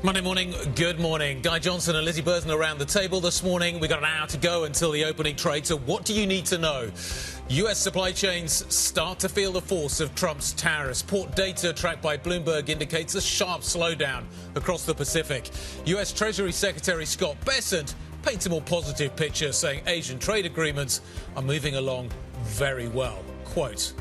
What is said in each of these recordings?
Monday morning, good morning. Guy Johnson and Lizzy around the table this morning. We've got an hour to go until the opening trade, so what do you need to know? US supply chains start to feel the force of Trump's tariffs. Port data tracked by Bloomberg indicates a sharp slowdown across the Pacific. US Treasury Secretary Scott Bessent paints a more positive picture, saying Asian trade agreements are moving along very well. Quote,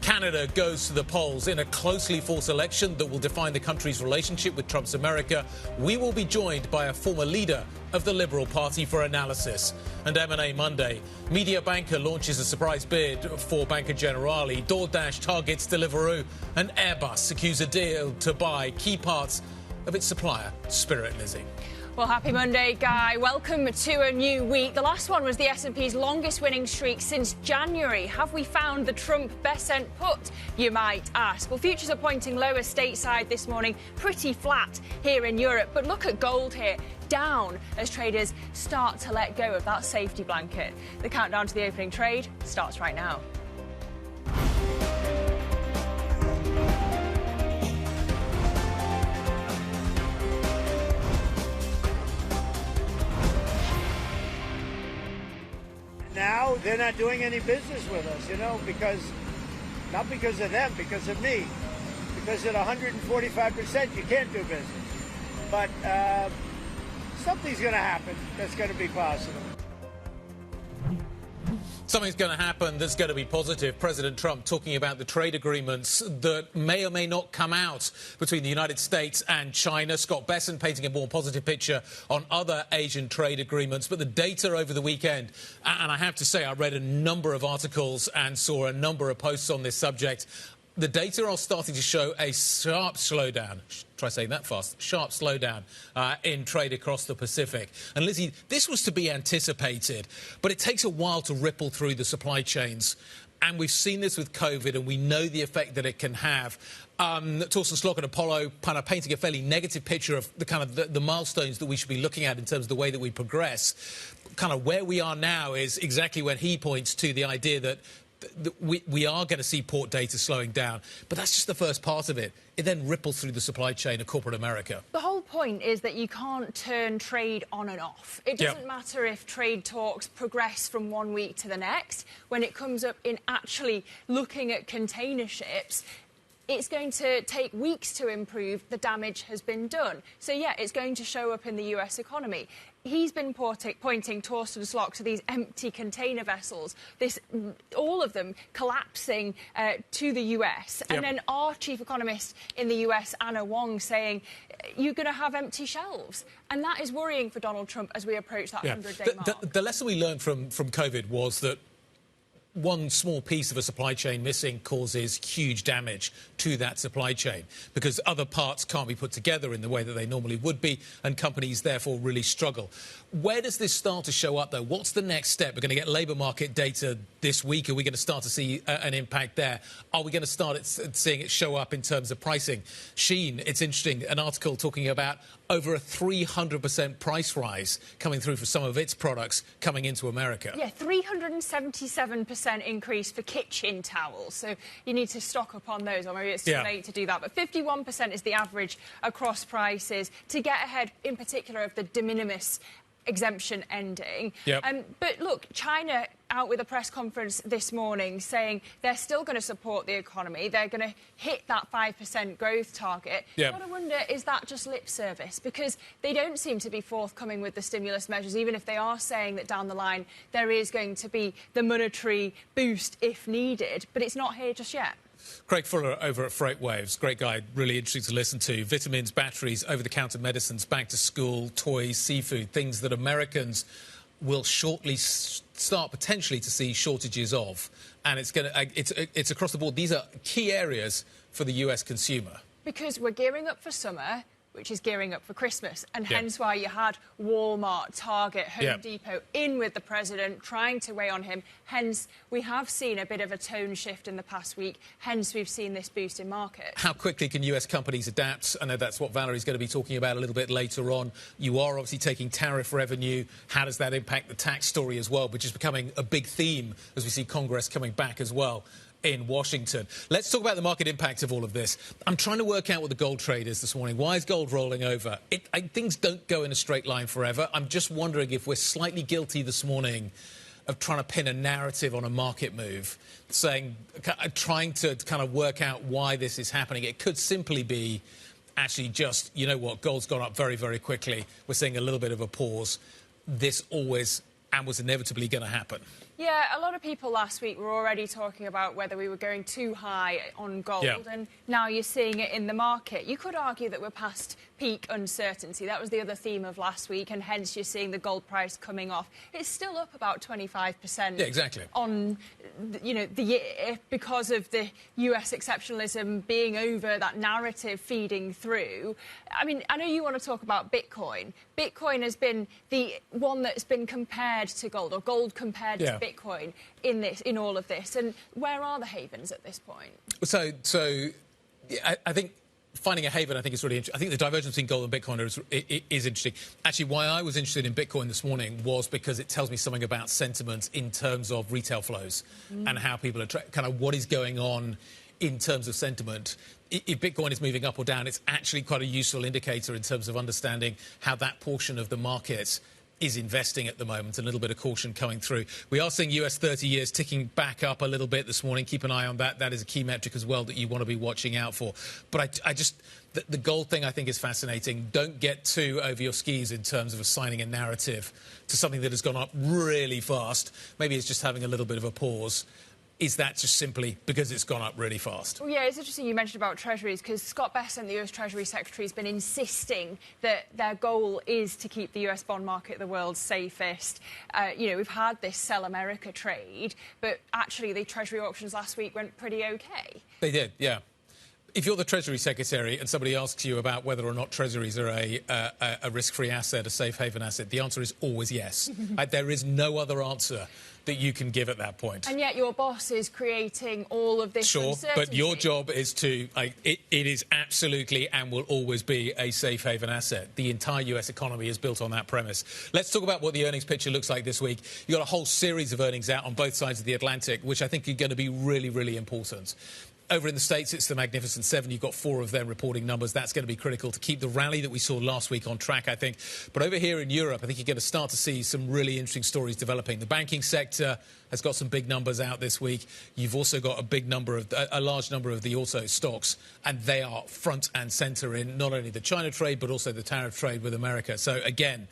Canada goes to the polls in a closely fought election that will define the country's relationship with Trump's America. We will be joined by a former leader of the Liberal Party for analysis. And M&A Monday, media banker launches a surprise bid for Banca Generali. Doordash targets Deliveroo, and Airbus secures a deal to buy key parts of its supplier, Spirit. Lizzy. Well, happy Monday, Guy. Welcome to a new week. The last one was the S&P's longest winning streak since January. Have we found the Trump-Bessent put, you might ask? Well, futures are pointing lower stateside this morning, pretty flat here in Europe. But look at gold here, down as traders start to let go of that safety blanket. The countdown to the opening trade starts right now. Now they're not doing any business with us, not because of them, because of me. Because at 145%, you can't do business. But something's going to happen that's going to be positive. Something's going to happen that's going to be positive. President Trump talking about the trade agreements that may or may not come out between the United States and China. Scott Bessent painting a more positive picture on other Asian trade agreements. But the data over the weekend, and I have to say I read a number of articles and saw a number of posts on this subject. The data are starting to show a sharp slowdown, try saying that fast, sharp slowdown in trade across the Pacific. And Lizzy, this was to be anticipated, but it takes a while to ripple through the supply chains. And we've seen this with COVID, and we know the effect that it can have. Torsten Slok and Apollo kind of painting a fairly negative picture of the milestones that we should be looking at in terms of the way that we progress. Kind of where we are now is exactly when he points to the idea that we are going to see port data slowing down. But that's just the first part of it. It then ripples through the supply chain of corporate America. The whole point is that you can't turn trade on and off. It doesn't matter if trade talks progress from one week to the next. When it comes up in actually looking at container ships, it's going to take weeks to improve. The damage has been done. So, yeah, it's going to show up in the US economy. He's been pointing, Torsten Slok, to these empty container vessels, all of them collapsing to the US. And then our chief economist in the US, Anna Wong, saying, you're going to have empty shelves. And that is worrying for Donald Trump as we approach that 100-day mark. The lesson we learned from COVID was that one small piece of a supply chain missing causes huge damage to that supply chain because other parts can't be put together in the way that they normally would be, and companies therefore really struggle. Where does this start to show up, though? What's the next step? We're going to get labour market data this week. Are we going to start to see an impact there? Are we going to start seeing it show up in terms of pricing? Shein, it's interesting, an article talking about over a 300% price rise coming through for some of its products coming into America. Yeah, 377% increase for kitchen towels. So you need to stock up on those, or maybe it's too late to do that. But 51% is the average across prices to get ahead, in particular, of the de minimis exemption ending. But look, China out with a press conference this morning saying they're still going to support the economy. They're going to hit that 5% growth target. You've got to wonder, is that just lip service? Because they don't seem to be forthcoming with the stimulus measures, even if they are saying that down the line there is going to be the monetary boost if needed. But it's not here just yet. Craig Fuller over at Freightwaves, great guy, really interesting to listen to. Vitamins, batteries, over-the-counter medicines, back to school, toys, seafood, things that Americans will shortly start potentially to see shortages of. And it's across the board. These are key areas for the US consumer. Because we're gearing up for summer, which is gearing up for Christmas, and hence why you had Walmart, Target, Home Depot in with the president, trying to weigh on him. Hence, we have seen a bit of a tone shift in the past week. Hence, we've seen this boost in market. How quickly can US companies adapt? I know that's what Valerie's going to be talking about a little bit later on. You are obviously taking tariff revenue. How does that impact the tax story as well, which is becoming a big theme as we see Congress coming back as well in Washington. Let's talk about the market impact of all of this. I'm trying to work out what the gold trade is this morning. Why is gold rolling over? Things don't go in a straight line forever. I'm just wondering if we're slightly guilty this morning of trying to pin a narrative on a market move, trying to kind of work out why this is happening. It could simply be actually just, you know what, gold's gone up very, very quickly. We're seeing a little bit of a pause. This always and was inevitably going to happen. Yeah, a lot of people last week were already talking about whether we were going too high on gold, and now you're seeing it in the market. You could argue that we're past peak uncertainty. That was the other theme of last week, and hence you're seeing the gold price coming off. It's still up about 25%. Yeah, exactly. On, you know, the year because of the US exceptionalism being over, that narrative feeding through. I mean, I know you want to talk about Bitcoin. Bitcoin has been the one that's been compared to gold, or gold compared to Bitcoin in all of this. And where are the havens at this point? So I think finding a haven, I think, is really interesting. I think the divergence between gold and Bitcoin is interesting. Actually, why I was interested in Bitcoin this morning was because it tells me something about sentiment in terms of retail flows and how people are kind of what is going on in terms of sentiment. If Bitcoin is moving up or down, it's actually quite a useful indicator in terms of understanding how that portion of the market is investing at the moment. A little bit of caution coming through. We are seeing US 30 years ticking back up a little bit this morning. Keep an eye on that. That is a key metric as well that you want to be watching out for. But I just, the gold thing I think is fascinating. Don't get too over your skis in terms of assigning a narrative to something that has gone up really fast. Maybe it's just having a little bit of a pause. Is that just simply because it's gone up really fast? Well, yeah, it's interesting you mentioned about treasuries, because Scott Bessent, the US Treasury Secretary, has been insisting that their goal is to keep the US bond market the world's safest. You know, we've had this sell America trade, but actually the Treasury auctions last week went pretty OK. They did, yeah. If you're the Treasury Secretary and somebody asks you about whether or not Treasuries are a risk-free asset, a safe haven asset, the answer is always yes. There is no other answer that you can give at that point. And yet your boss is creating all of this uncertainty. But your job is to... it is absolutely and will always be a safe haven asset. The entire US economy is built on that premise. Let's talk about what the earnings picture looks like this week. You've got a whole series of earnings out on both sides of the Atlantic, which I think are going to be really, really important. Over in the States, it's the Magnificent Seven. You've got 4 of them reporting numbers. That's going to be critical to keep the rally that we saw last week on track, I think. But over here in Europe, I think you're going to start to see some really interesting stories developing. The banking sector has got some big numbers out this week. You've also got a large number of the auto stocks, and they are front and centre in not only the China trade, but also the tariff trade with America. So, again,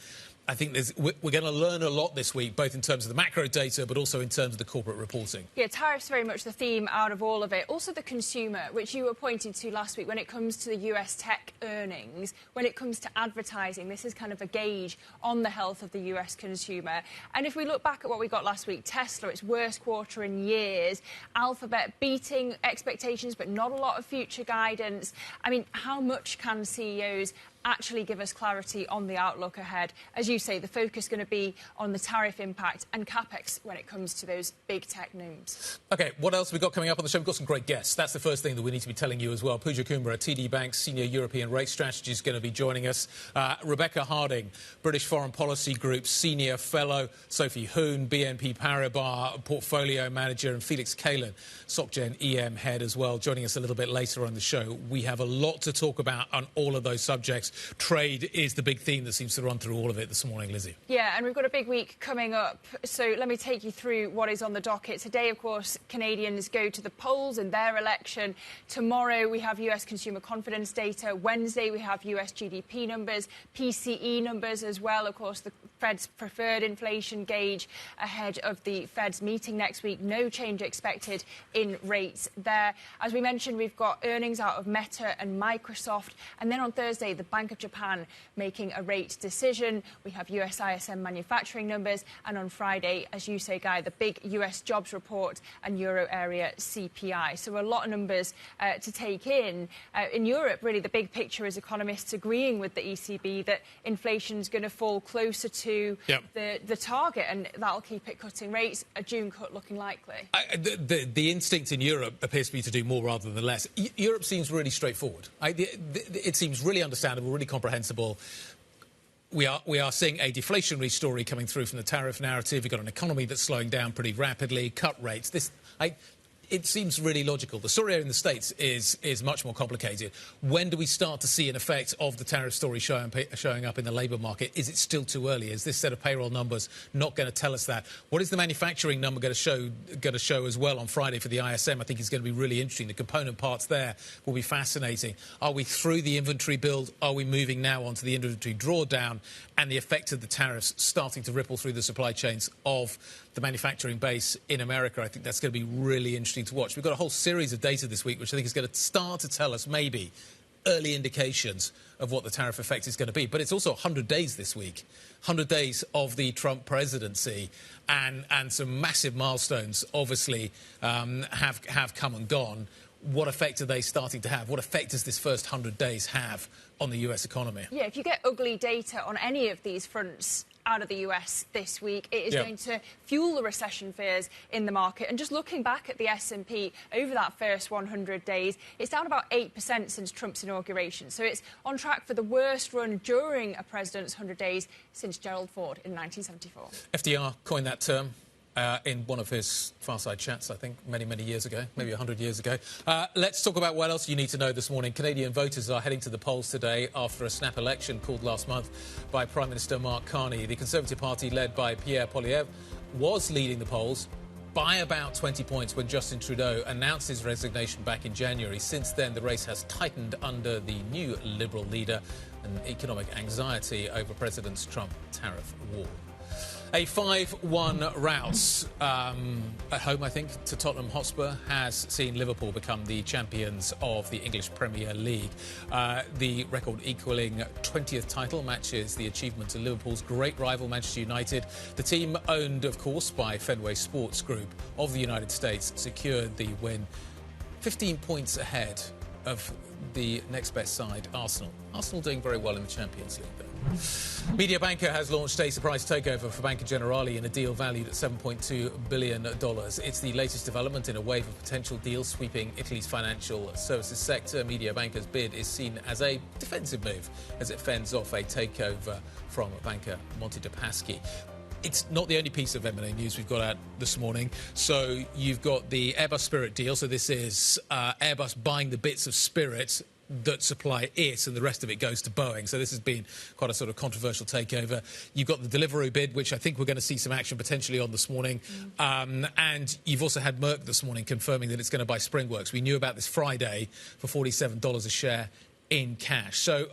I think we're going to learn a lot this week, both in terms of the macro data, but also in terms of the corporate reporting. Yeah, tariffs very much the theme out of all of it. Also the consumer, which you were pointing to last week when it comes to the US tech earnings, when it comes to advertising. This is kind of a gauge on the health of the US consumer. And if we look back at what we got last week, Tesla, its worst quarter in years, Alphabet beating expectations, but not a lot of future guidance. I mean, how much can CEOs actually give us clarity on the outlook ahead? As you say, the focus is going to be on the tariff impact and capex when it comes to those big tech names. OK, what else have we got coming up on the show? We've got some great guests. That's the first thing that we need to be telling you as well. Pooja Kumar, TD Bank's Senior European Rate Strategy, is going to be joining us. Rebecca Harding, British Foreign Policy Group Senior Fellow. Sophie Hoon, BNP Paribas Portfolio Manager. And Felix Kalin, SocGen EM Head as well, joining us a little bit later on the show. We have a lot to talk about on all of those subjects. Trade is the big theme that seems to run through all of it this morning, Lizzy. Yeah, and we've got a big week coming up. So let me take you through what is on the docket. Today, of course, Canadians go to the polls in their election. Tomorrow, we have US consumer confidence data. Wednesday, we have US GDP numbers, PCE numbers as well. Of course, the Fed's preferred inflation gauge ahead of the Fed's meeting next week. No change expected in rates there. As we mentioned, we've got earnings out of Meta and Microsoft. And then on Thursday, the Bank of Japan making a rate decision. We have US ISM manufacturing numbers. And on Friday, as you say, Guy, the big US jobs report and Euro area CPI. So a lot of numbers to take in. In Europe, really, the big picture is economists agreeing with the ECB that inflation is going to fall closer to the target, and that'll keep it cutting rates. A June cut looking likely. The instinct in Europe appears to be to do more rather than less. Europe seems really straightforward. It seems really understandable, really comprehensible. We are seeing a deflationary story coming through from the tariff narrative. We've got an economy that's slowing down pretty rapidly, cut rates. it seems really logical. The story in the States is much more complicated. When do we start to see an effect of the tariff story showing up in the labour market? Is it still too early? Is this set of payroll numbers not going to tell us that? What is the manufacturing number going to show as well on Friday for the ISM? I think it's going to be really interesting. The component parts there will be fascinating. Are we through the inventory build? Are we moving now onto the inventory drawdown? And the effect of the tariffs starting to ripple through the supply chains of the manufacturing base in America. I think that's going to be really interesting to watch. We've got a whole series of data this week which I think is going to start to tell us maybe early indications of what the tariff effect is going to be. But it's also 100 days this week, 100 days of the Trump presidency, and some massive milestones obviously have come and gone. What effect are they starting to have? What effect does this first 100 days have on the US economy? Yeah, if you get ugly data on any of these fronts out of the US this week, it is going to fuel the recession fears in the market. And just looking back at the S&P over that first 100 days, it's down about 8% since Trump's inauguration. So it's on track for the worst run during a president's 100 days since Gerald Ford in 1974. FDR coined that term in one of his Fireside Chats, I think, many, many years ago, maybe 100 years ago. Let's talk about what else you need to know this morning. Canadian voters are heading to the polls today after a snap election called last month by Prime Minister Mark Carney. The Conservative Party, led by Pierre Poilievre, was leading the polls by about 20 points when Justin Trudeau announced his resignation back in January. Since then, the race has tightened under the new Liberal leader and economic anxiety over President Trump's tariff war. A 5-1 rout at home, I think, to Tottenham Hotspur has seen Liverpool become the champions of the English Premier League. The record equalling 20th title matches the achievement of Liverpool's great rival Manchester United. The team, owned, of course, by Fenway Sports Group of the United States, secured the win 15 points ahead of the next best side, Arsenal. Arsenal doing very well in the Champions League, though. Mediabanca has launched a surprise takeover for Banca Generali in a deal valued at $7.2 billion. It's the latest development in a wave of potential deals sweeping Italy's financial services sector. Mediabanca's bid is seen as a defensive move as it fends off a takeover from banker Monte de Paschi. It's not the only piece of M&A news we've got out this morning. So you've got the Airbus Spirit deal. So this is Airbus buying the bits of Spirit that supply it, and the rest of it goes to Boeing. So this has been quite a sort of controversial takeover. You've got the Deliveroo bid, which I think we're going to see some action potentially on this morning. And you've also had Merck this morning confirming that it's going to buy SpringWorks. We knew about this Friday for $47 a share in cash. So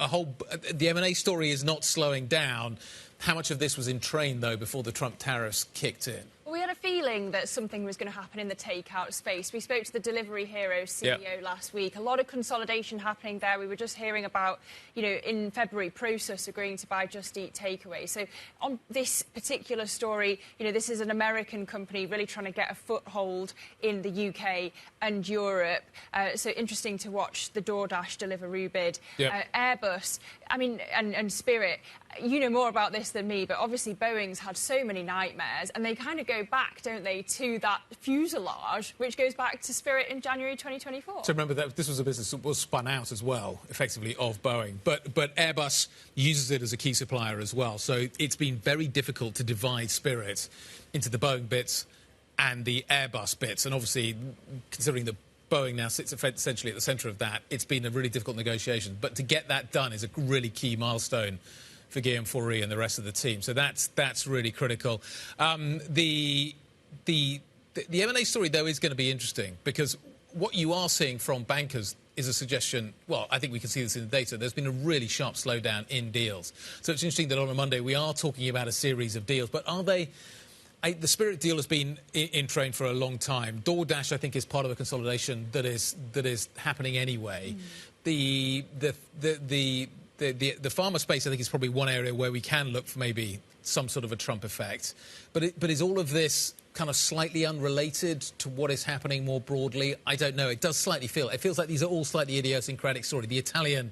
the M&A story is not slowing down. How much of this was in train, though, before the Trump tariffs kicked in? We had a feeling that something was going to happen in the takeout space. We spoke to the Delivery Hero CEO last week. A lot of consolidation happening there. We were just hearing about, in February, Prosus agreeing to buy Just Eat Takeaway. So on this particular story, this is an American company really trying to get a foothold in the UK and Europe. So interesting to watch the Doordash Deliveroo bid. Airbus, and Spirit. You know more about this than me, but obviously Boeing's had so many nightmares, and they kind of go back, don't they, to that fuselage, which goes back to Spirit in January 2024. So remember that this was a business that was spun out as well, effectively, of Boeing. But Airbus uses it as a key supplier as well. So it's been very difficult to divide Spirit into the Boeing bits and the Airbus bits. And obviously, considering that Boeing now sits essentially at the centre of that, it's been a really difficult negotiation. But to get that done is a really key milestone for Guillaume Faury and the rest of the team. So that's really critical. The M&A story, though, is going to be interesting because what you are seeing from bankers is a suggestion, well, I think we can see this in the data, there's been a really sharp slowdown in deals. So it's interesting that on a Monday we are talking about a series of deals, but are they... the Spirit deal has been in train for a long time. Doordash, I think, is part of a consolidation that is happening anyway. The pharma space, I think, is probably one area where we can look for maybe some sort of a Trump effect. But is all of this kind of slightly unrelated to what is happening more broadly? I don't know. It does slightly feel... It feels like these are all slightly idiosyncratic stories. The Italian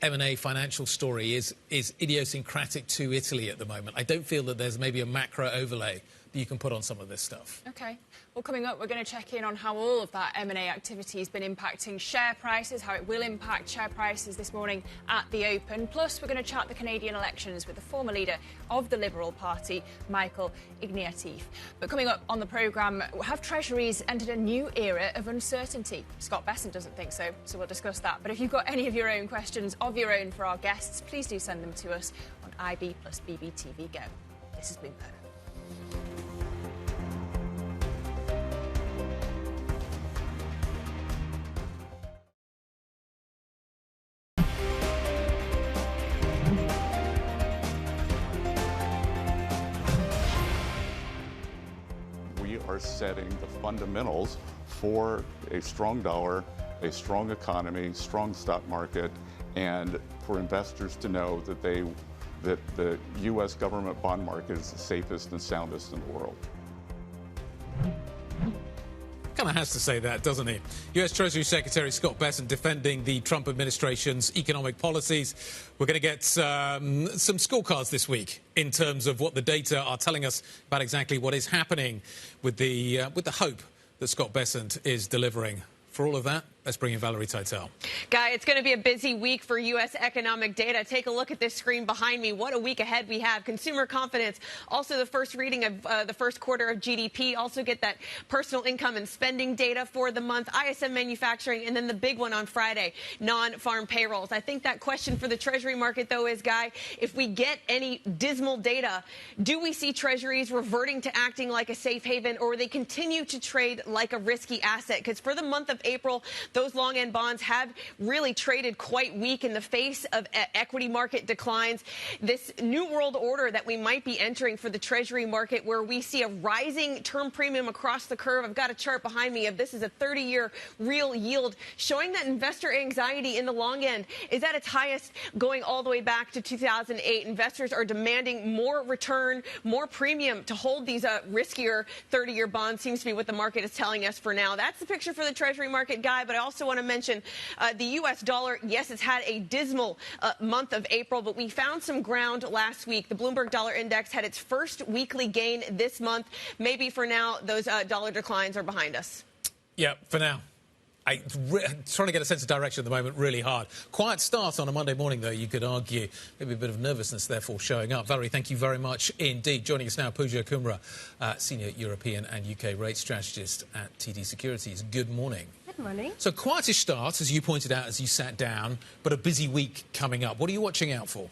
M&A financial story is idiosyncratic to Italy at the moment. I don't feel that there's maybe a macro overlay that you can put on some of this stuff. OK. Well, coming up, we're going to check in on how all of that M&A activity has been impacting share prices, how it will impact share prices this morning at the open. Plus, we're going to chat the Canadian elections with the former leader of the Liberal Party, Michael Ignatieff. But coming up on the programme, have Treasuries entered a new era of uncertainty? Scott Bessent doesn't think so, so we'll discuss that. But if you've got any of your own questions of your own for our guests, please do send them to us on IB plus BBTV Go. This is Bloomberg. We are setting the fundamentals for a strong dollar, a strong economy, strong stock market, and for investors to know that the U.S. government bond market is the safest and soundest in the world. Kind of has to say that, doesn't he? U.S. Treasury Secretary Scott Bessent defending the Trump administration's economic policies. We're going to get some scorecards this week in terms of what the data are telling us about exactly what is happening with the hope that Scott Bessent is delivering. For all of that, let's bring in Valerie Teitel. Guy, it's going to be a busy week for U.S. economic data. Take a look at this screen behind me. What a week ahead we have. Consumer confidence, also the first reading of the first quarter of GDP. Also get that personal income and spending data for the month. ISM manufacturing, and then the big one on Friday, non-farm payrolls. I think that question for the Treasury market, though, is, Guy, if we get any dismal data, do we see Treasuries reverting to acting like a safe haven, or they continue to trade like a risky asset? Because for the month of April, those long-end bonds have really traded quite weak in the face of equity market declines. This new world order that we might be entering for the Treasury market, where we see a rising term premium across the curve. I've got a chart behind me of this is a 30-year real yield showing that investor anxiety in the long end is at its highest going all the way back to 2008. Investors are demanding more return, more premium to hold these riskier 30-year bonds, seems to be what the market is telling us for now. That's the picture for the Treasury market, Guy. But I also want to mention the U.S. dollar. Yes, it's had a dismal month of April, but we found some ground last week. The Bloomberg Dollar Index had its first weekly gain this month. Maybe for now, those dollar declines are behind us. Yeah, for now. I'm trying to get a sense of direction at the moment, really hard. Quiet start on a Monday morning, though, you could argue. Maybe a bit of nervousness, therefore, showing up. Valerie, thank you very much indeed. Joining us now, Pooja Kumra, Senior European and UK Rate Strategist at TD Securities. Good morning. Good morning. So, quietish start, as you pointed out as you sat down, but a busy week coming up. What are you watching out for?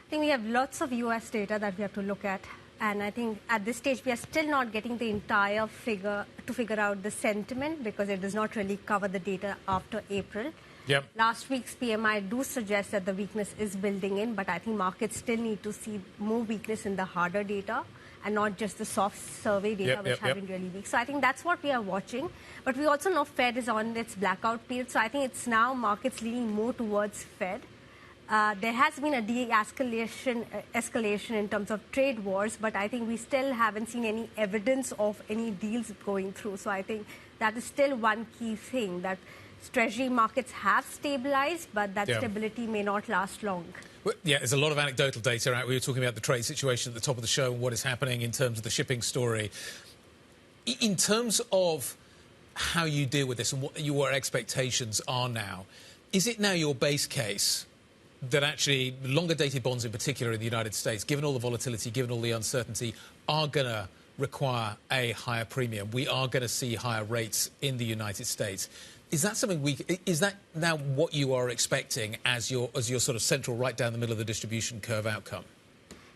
I think we have lots of US data that we have to look at. And I think at this stage, we are still not getting the entire figure to figure out the sentiment, because it does not really cover the data after April. Yep. Last week's PMI do suggest that the weakness is building in, but I think markets still need to see more weakness in the harder data and not just the soft survey data, which have been really weak. So I think that's what we are watching. But we also know Fed is on its blackout period. So I think it's now markets leaning more towards Fed. There has been a escalation in terms of trade wars, but I think we still haven't seen any evidence of any deals going through. So I think that is still one key thing, that Treasury markets have stabilized, but that stability may not last long. Well, yeah, there's a lot of anecdotal data out. We were talking about the trade situation at the top of the show and what is happening in terms of the shipping story. In terms of how you deal with this and what your expectations are now, is it now your base case that actually longer-dated bonds in particular in the United States, given all the volatility, given all the uncertainty, are going to require a higher premium? We are going to see higher rates in the United States. Is that something is that now what you are expecting as your sort of central right down the middle of the distribution curve outcome?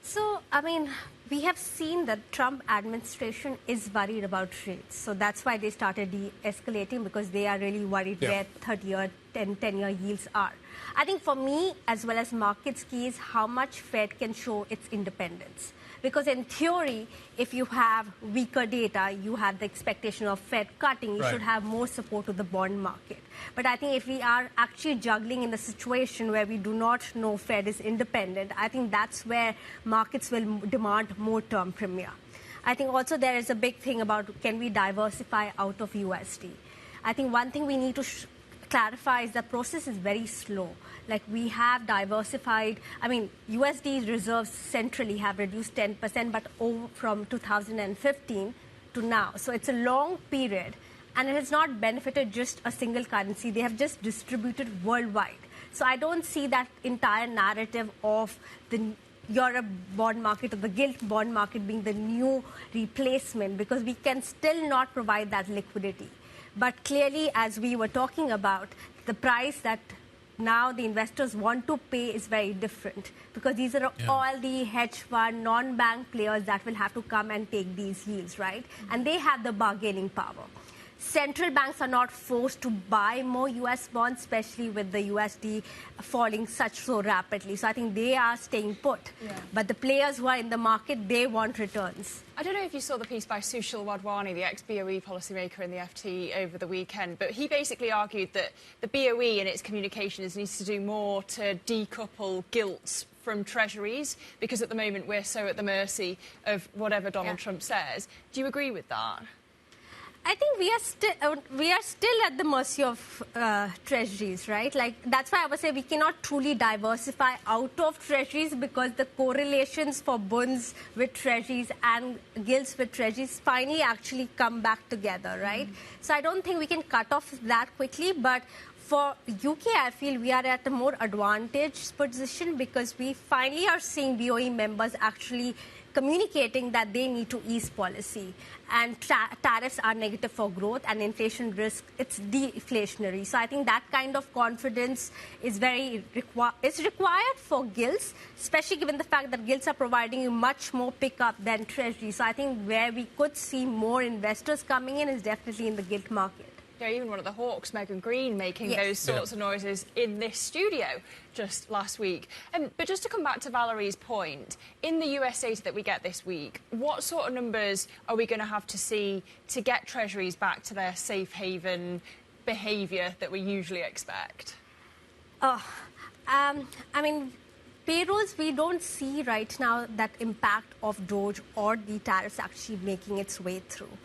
So, I mean, we have seen that Trump administration is worried about rates. So that's why they started de-escalating, because they are really worried where 30-year, 10-year yields are. I think for me, as well as markets, key is how much Fed can show its independence. Because in theory, if you have weaker data, you have the expectation of Fed cutting, you should have more support to the bond market. But I think if we are actually juggling in a situation where we do not know Fed is independent, I think that's where markets will demand more term premium. I think also there is a big thing about, can we diversify out of USD? I think one thing we need to clarify is the process is very slow. Like, we have diversified. I mean, USD reserves centrally have reduced 10%, but over from 2015 to now. So it's a long period, and it has not benefited just a single currency. They have just distributed worldwide. So I don't see that entire narrative of the Europe bond market or the gilt bond market being the new replacement, because we can still not provide that liquidity. But clearly, as we were talking about, the price that now the investors want to pay is very different, because these are all the hedge fund, non-bank players that will have to come and take these yields, right? And they have the bargaining power. Central banks are not forced to buy more U.S. bonds, especially with the USD falling so rapidly. So I think they are staying put. But the players who are in the market, they want returns. I don't know if you saw the piece by Sushil Wadhwani, the ex-BOE policymaker in the FT over the weekend, but he basically argued that the BOE in its communications needs to do more to decouple gilts from treasuries, because at the moment we're so at the mercy of whatever Donald Trump says. Do you agree with that? I think we are still at the mercy of treasuries, right? Like, that's why I would say we cannot truly diversify out of treasuries, because the correlations for bonds with treasuries and gilts with treasuries finally actually come back together, right? So I don't think we can cut off that quickly, but for UK, I feel we are at a more advantaged position, because we finally are seeing BOE members actually communicating that they need to ease policy, and tariffs are negative for growth, and inflation risk, it's deflationary. So I think that kind of confidence is required for gilts, especially given the fact that gilts are providing you much more pickup than treasury. So I think where we could see more investors coming in is definitely in the gilt market. Yeah, even one of the Hawks, Megan Green, making those sorts of noises in this studio just last week. But just to come back to Valerie's point, in the US data that we get this week, what sort of numbers are we going to have to see to get treasuries back to their safe haven behaviour that we usually expect? I mean, payrolls, we don't see right now that impact of Doge or the tariffs actually making its way through.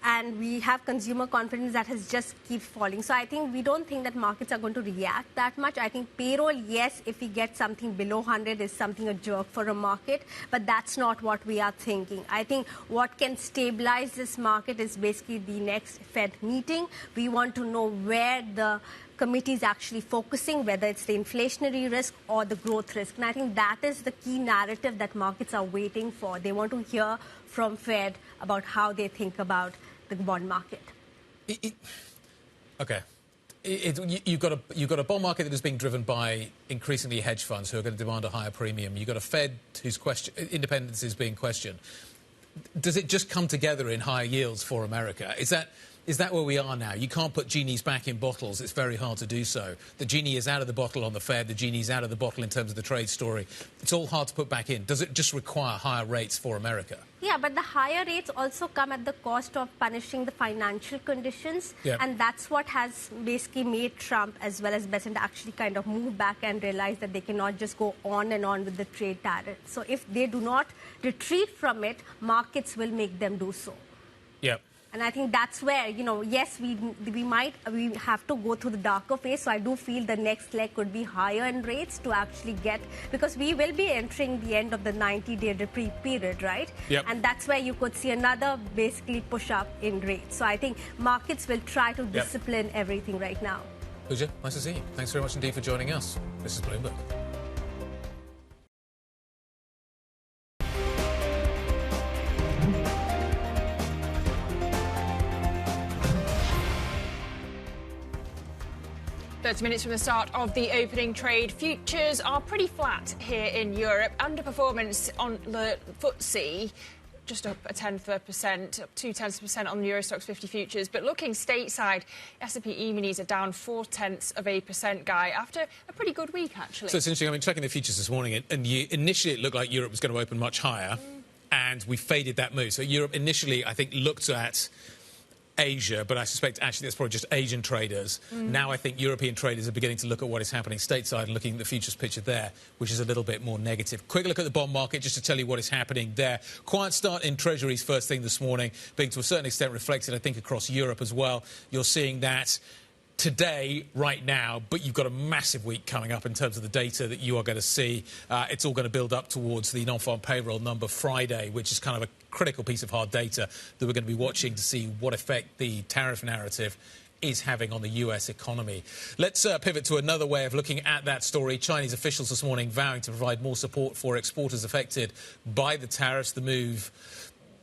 And we have consumer confidence that has just keep falling. So I think we don't think that markets are going to react that much. I think payroll, yes, if we get something below 100 is something a jerk for a market, but that's not what we are thinking. I think what can stabilize this market is basically the next Fed meeting. We want to know where the committee is actually focusing, whether it's the inflationary risk or the growth risk. And I think that is the key narrative that markets are waiting for. They want to hear from Fed about how they think about the bond market. You've got a bond market that is being driven by increasingly hedge funds who are going to demand a higher premium. You've got a Fed whose independence is being questioned. Does it just come together in higher yields for America? Is that where we are now? You can't put genies back in bottles. It's very hard to do so. The genie is out of the bottle on the Fed. The genie's out of the bottle in terms of the trade story. It's all hard to put back in. Does it just require higher rates for America? Yeah, but the higher rates also come at the cost of punishing the financial conditions. And that's what has basically made Trump as well as Bessent actually kind of move back and realize that they cannot just go on and on with the trade tariff. So if they do not retreat from it, markets will make them do so. And I think that's where, yes, we have to go through the darker phase. So I do feel the next leg could be higher in rates to actually get, because we will be entering the end of the 90-day reprieve period, right? And that's where you could see another basically push up in rates. So I think markets will try to discipline everything right now. Pooja, nice to see you. Thanks very much indeed for joining us. This is Bloomberg. Minutes from the start of the opening trade, futures are pretty flat here in Europe. Underperformance on the FTSE, just up 0.1%, up 0.2% on the Eurostoxx 50 futures. But looking stateside, S&P E-minis are down 0.4%, Guy, after a pretty good week, actually. So it's interesting. I mean, checking the futures this morning, and initially it looked like Europe was going to open much higher, and we faded that move. So Europe initially, I think, looked at Asia, but I suspect actually that's probably just Asian traders. Now I think European traders are beginning to look at what is happening stateside and looking at the futures picture there, which is a little bit more negative. Quick look at the bond market just to tell you what is happening there. Quiet start in Treasuries first thing this morning, being to a certain extent reflected, I think, across Europe as well. You're seeing that today, right now, but you've got a massive week coming up in terms of the data that you are going to see. It's all going to build up towards the non-farm payroll number Friday, which is kind of a critical piece of hard data that we're going to be watching to see what effect the tariff narrative is having on the US economy. Let's pivot to another way of looking at that story. Chinese officials this morning vowing to provide more support for exporters affected by the tariffs. The move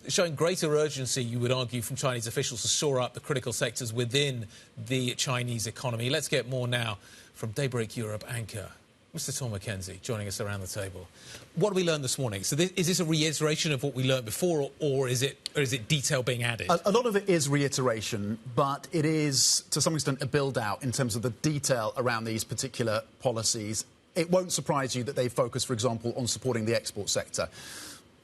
showing greater urgency, you would argue, from Chinese officials to shore up the critical sectors within the Chinese economy. Let's get more now from Daybreak Europe anchor Mr. Tom McKenzie joining us around the table. What did we learn this morning? So is this a reiteration of what we learned before, or is it detail being added? A lot of it is reiteration, but it is, to some extent, a build-out in terms of the detail around these particular policies. It won't surprise you that they focus, for example, on supporting the export sector.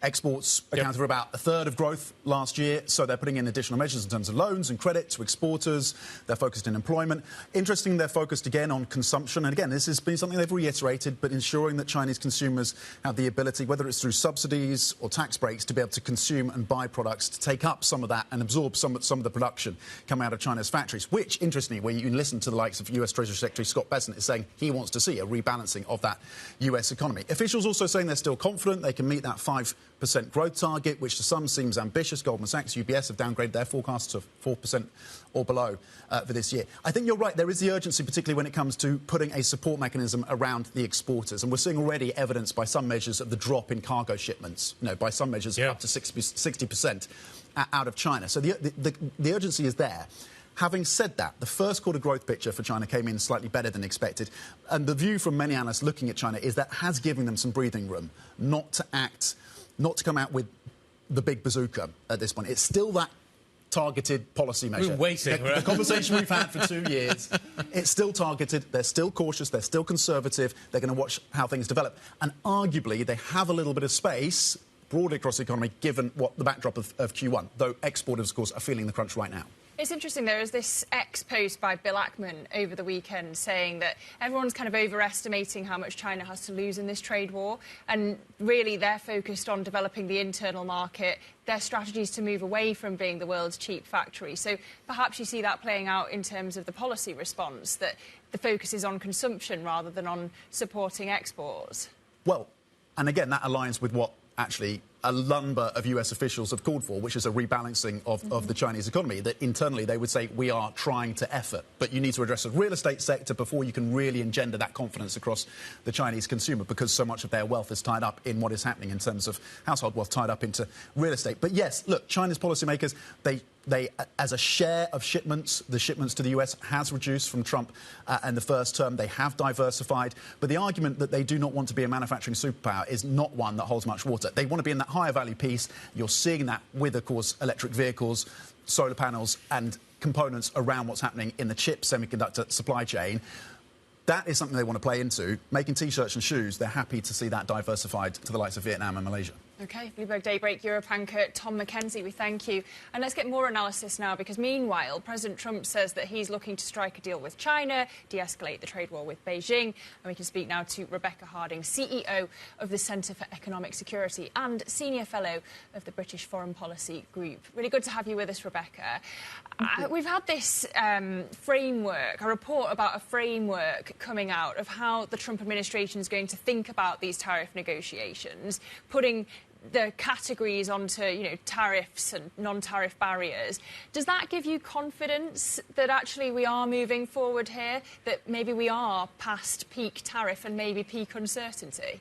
Exports accounted for about a third of growth last year, so they're putting in additional measures in terms of loans and credit to exporters. They're focused in employment. Interesting, they're focused again on consumption. And again, this has been something they've reiterated, but ensuring that Chinese consumers have the ability, whether it's through subsidies or tax breaks, to be able to consume and buy products, to take up some of that and absorb some of the production coming out of China's factories, which, interestingly, when you listen to the likes of US Treasury Secretary Scott Bessent, is saying he wants to see a rebalancing of that US economy. Officials also saying they're still confident they can meet that 5% growth target, which to some seems ambitious. Goldman Sachs, UBS have downgraded their forecasts to 4% or below for this year. I think you're right. There is the urgency, particularly when it comes to putting a support mechanism around the exporters. And we're seeing already evidence by some measures of the drop in cargo shipments, by some measures up to 60% out of China. So the urgency is there. Having said that, the first quarter growth picture for China came in slightly better than expected. And the view from many analysts looking at China is that has given them some breathing room not to come out with the big bazooka at this point. It's still that targeted policy measure. We're waiting. The conversation we've had for 2 years, it's still targeted. They're still cautious. They're still conservative. They're going to watch how things develop. And arguably, they have a little bit of space broadly across the economy, given what the backdrop of Q1, though exporters, of course, are feeling the crunch right now. It's interesting, there was this post by Bill Ackman over the weekend saying that everyone's kind of overestimating how much China has to lose in this trade war, and really they're focused on developing the internal market. Their strategy is to move away from being the world's cheap factory. So perhaps you see that playing out in terms of the policy response, that the focus is on consumption rather than on supporting exports. Well, and again, that aligns with what actually a number of US officials have called for, which is a rebalancing of the Chinese economy, that internally they would say we are trying to effort, but you need to address the real estate sector before you can really engender that confidence across the Chinese consumer, because so much of their wealth is tied up in what is happening in terms of household wealth tied up into real estate. But yes, look, China's policymakers, they as a share of shipments, the shipments to the US has reduced from Trump and the first term. They have diversified. But the argument that they do not want to be a manufacturing superpower is not one that holds much water. They want to be in that higher value piece. You're seeing that with, of course, electric vehicles, solar panels and components around what's happening in the chip semiconductor supply chain. That is something they want to play into. Making T-shirts and shoes, they're happy to see that diversified to the likes of Vietnam and Malaysia. OK, Bloomberg Daybreak Europe anchor Tom McKenzie, we thank you. And let's get more analysis now, because meanwhile, President Trump says that he's looking to strike a deal with China, de-escalate the trade war with Beijing. And we can speak now to Rebecca Harding, CEO of the Centre for Economic Security and Senior Fellow of the British Foreign Policy Group. Really good to have you with us, Rebecca. We've had this framework, a report about a framework coming out of how the Trump administration is going to think about these tariff negotiations, putting the categories onto, tariffs and non-tariff barriers. Does that give you confidence that actually we are moving forward here, that maybe we are past peak tariff and maybe peak uncertainty?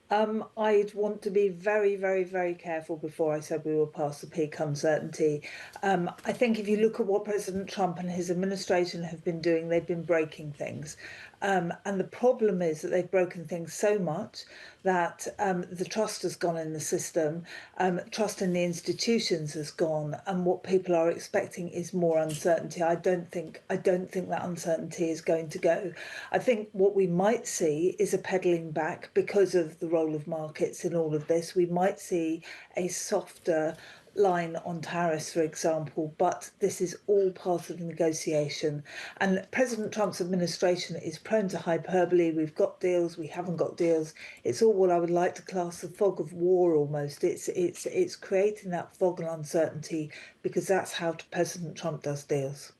I'd want to be very, very, very careful before I said we were past the peak uncertainty. I think if you look at what President Trump and his administration have been doing, they've been breaking things. And the problem is that they've broken things so much that the trust has gone in the system, trust in the institutions has gone, and what people are expecting is more uncertainty. I don't think that uncertainty is going to go. I think what we might see is a peddling back because of the role of markets in all of this. We might see a softer line on tariffs, for example, but this is all part of the negotiation. And President Trump's administration is prone to hyperbole. We've got deals, we haven't got deals. It's all what I would like to class the fog of war almost. It's creating that fog and uncertainty, because that's how President Trump does deals.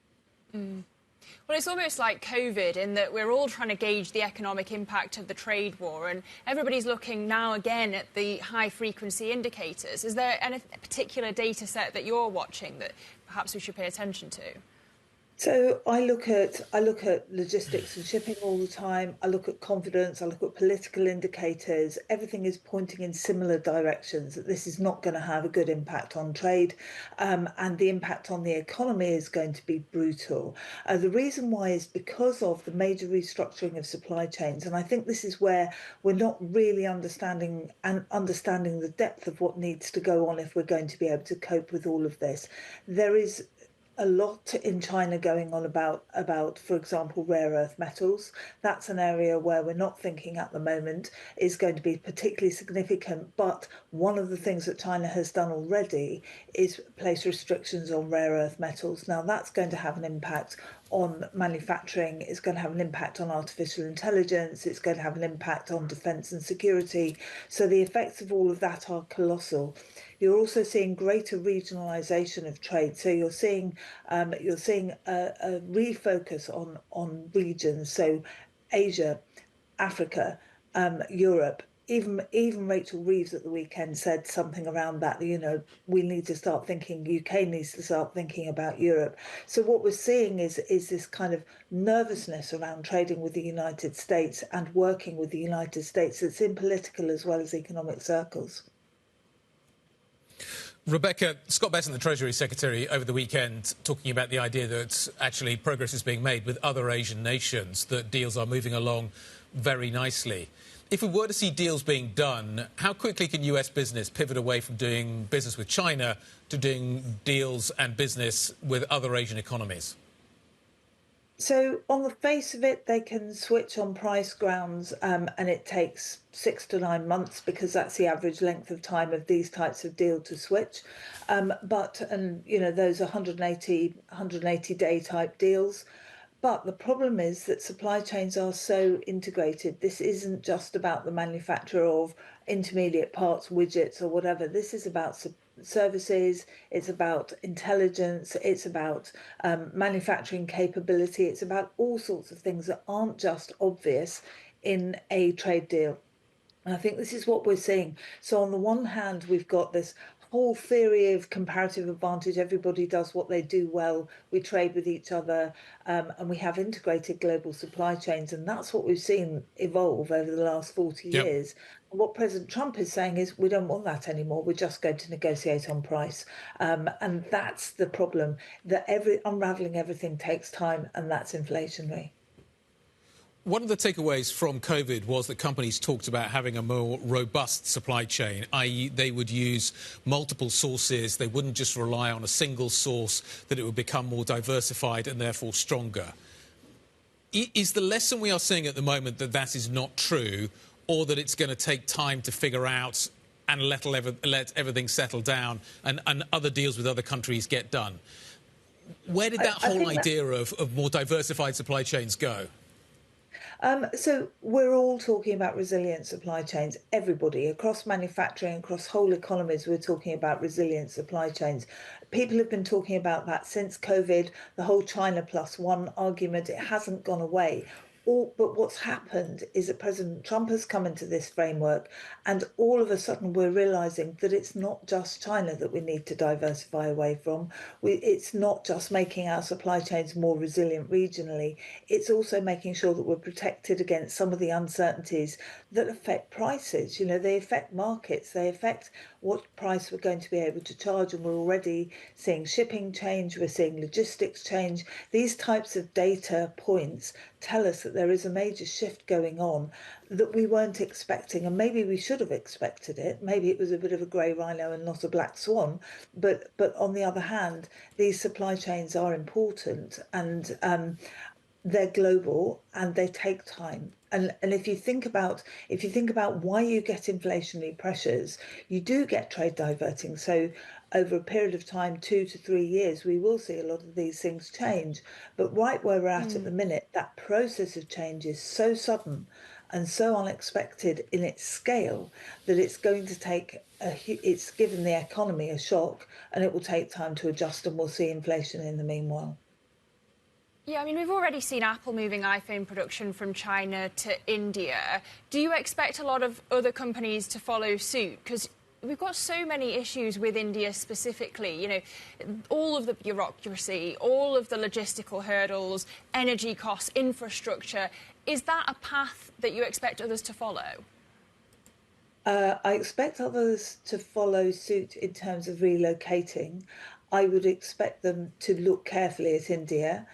Well, it's almost like COVID in that we're all trying to gauge the economic impact of the trade war, and everybody's looking now again at the high-frequency indicators. Is there any particular data set that you're watching that perhaps we should pay attention to? So I look at logistics and shipping all the time. I look at confidence. I look at political indicators. Everything is pointing in similar directions that this is not going to have a good impact on trade, and the impact on the economy is going to be brutal. The reason why is because of the major restructuring of supply chains, and I think this is where we're not really understanding the depth of what needs to go on if we're going to be able to cope with all of this. There is a lot in China going on about, for example, rare earth metals. That's an area where we're not thinking at the moment is going to be particularly significant. But one of the things that China has done already is place restrictions on rare earth metals. Now, that's going to have an impact on manufacturing, it's going to have an impact on artificial intelligence, it's going to have an impact on defence and security. So the effects of all of that are colossal. You're also seeing greater regionalisation of trade. So you're seeing a refocus on regions. So Asia, Africa, Europe. Even Rachel Reeves at the weekend said something around that, we need to start thinking, UK needs to start thinking about Europe. So what we're seeing is this kind of nervousness around trading with the United States and working with the United States that's in political as well as economic circles. Rebecca, Scott Bessent, the Treasury Secretary, over the weekend talking about the idea that actually progress is being made with other Asian nations, that deals are moving along very nicely. If we were to see deals being done, how quickly can US business pivot away from doing business with China to doing deals and business with other Asian economies? So on the face of it, they can switch on price grounds, and it takes 6 to 9 months because that's the average length of time of these types of deal to switch. Those 180 day type deals. But the problem is that supply chains are so integrated. This isn't just about the manufacture of intermediate parts, widgets or whatever. This is about services, it's about intelligence, it's about manufacturing capability, it's about all sorts of things that aren't just obvious in a trade deal. And I think this is what we're seeing. So on the one hand, we've got this whole theory of comparative advantage. Everybody does what they do well. We trade with each other, and we have integrated global supply chains. And that's what we've seen evolve over the last 40 years. And what President Trump is saying is we don't want that anymore. We're just going to negotiate on price. And that's the problem, that unraveling everything takes time, and that's inflationary. One of the takeaways from COVID was that companies talked about having a more robust supply chain, i.e. they would use multiple sources, they wouldn't just rely on a single source, that it would become more diversified and therefore stronger. Is the lesson we are seeing at the moment that that is not true, or that it's going to take time to figure out and let everything settle down and other deals with other countries get done? Where did that whole idea of more diversified supply chains go? So we're all talking about resilient supply chains. Everybody across manufacturing, across whole economies, we're talking about resilient supply chains. People have been talking about that since COVID, the whole China plus one argument. It hasn't gone away. But what's happened is that President Trump has come into this framework, and all of a sudden we're realising that it's not just China that we need to diversify away from. It's not just making our supply chains more resilient regionally. It's also making sure that we're protected against some of the uncertainties that affect prices. They affect markets. They affect what price we're going to be able to charge. And we're already seeing shipping change. We're seeing logistics change. These types of data points tell us that there is a major shift going on that we weren't expecting, and maybe we should have expected it. Maybe it was a bit of a grey rhino and not a black swan. But on the other hand, these supply chains are important, and they're global, and they take time. And if you think about why you get inflationary pressures, you do get trade diverting. So over a period of time, 2 to 3 years, we will see a lot of these things change. But right where we're at the minute, that process of change is so sudden and so unexpected in its scale that it's going to take it's given the economy a shock, and it will take time to adjust, and we'll see inflation in the meanwhile. Yeah, I mean, we've already seen Apple moving iPhone production from China to India. Do you expect a lot of other companies to follow suit? Because we've got so many issues with India specifically, you know, all of the bureaucracy, all of the logistical hurdles, energy costs, infrastructure. Is that a path that you expect others to follow? I expect others to follow suit in terms of relocating. I would expect them to look carefully at India,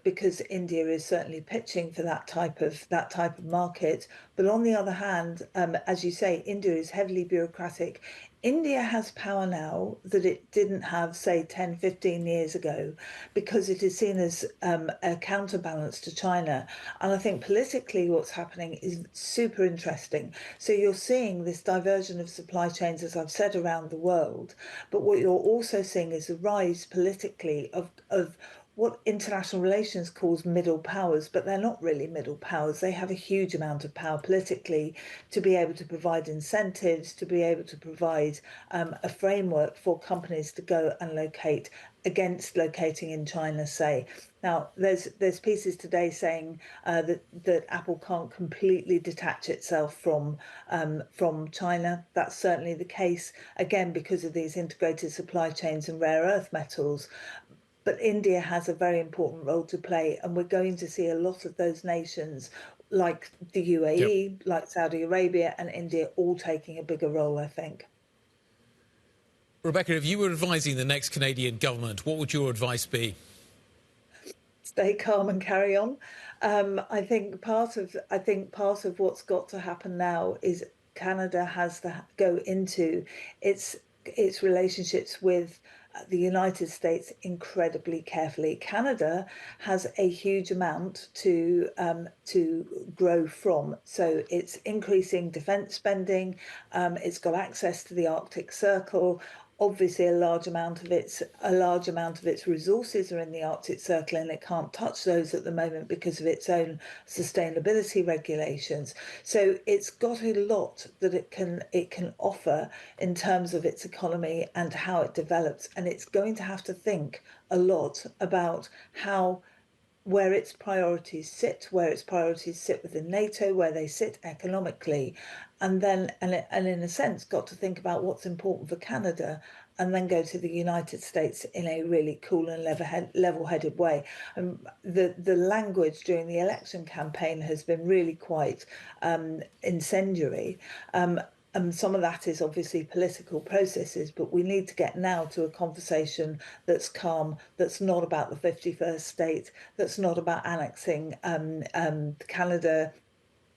because India is certainly pitching for that type of market. But on the other hand, as you say, India is heavily bureaucratic. India has power now that it didn't have, say, 10, 15 years ago, because it is seen as a counterbalance to China. And I think politically what's happening is super interesting. So you're seeing this diversion of supply chains, as I've said, around the world. But what you're also seeing is a rise politically of what international relations calls middle powers, but they're not really middle powers. They have a huge amount of power politically to be able to provide incentives, to be able to provide a framework for companies to go and locate against locating in China, say. Now, there's pieces today saying that Apple can't completely detach itself from China. That's certainly the case, again, because of these integrated supply chains and rare earth metals. But India has a very important role to play, and we're going to see a lot of those nations, like the UAE, like Saudi Arabia and India, all taking a bigger role, I think. Rebecca, if you were advising the next Canadian government, what would your advice be? Stay calm and carry on. I think part of what's got to happen now is Canada has to go into its relationships with the United States incredibly carefully. Canada has a huge amount to grow from, so it's increasing defence spending. It's got access to the Arctic Circle. Obviously, a large amount of its resources are in the Arctic Circle, and it can't touch those at the moment because of its own sustainability regulations. So it's got a lot that it can offer in terms of its economy and how it develops, and it's going to have to think a lot about where its priorities sit within NATO, where they sit economically, and in a sense got to think about what's important for Canada, and then go to the United States in a really cool and level-headed way. The language during the election campaign has been really quite incendiary. And some of that is obviously political processes, but we need to get now to a conversation that's calm, that's not about the 51st state, that's not about annexing Canada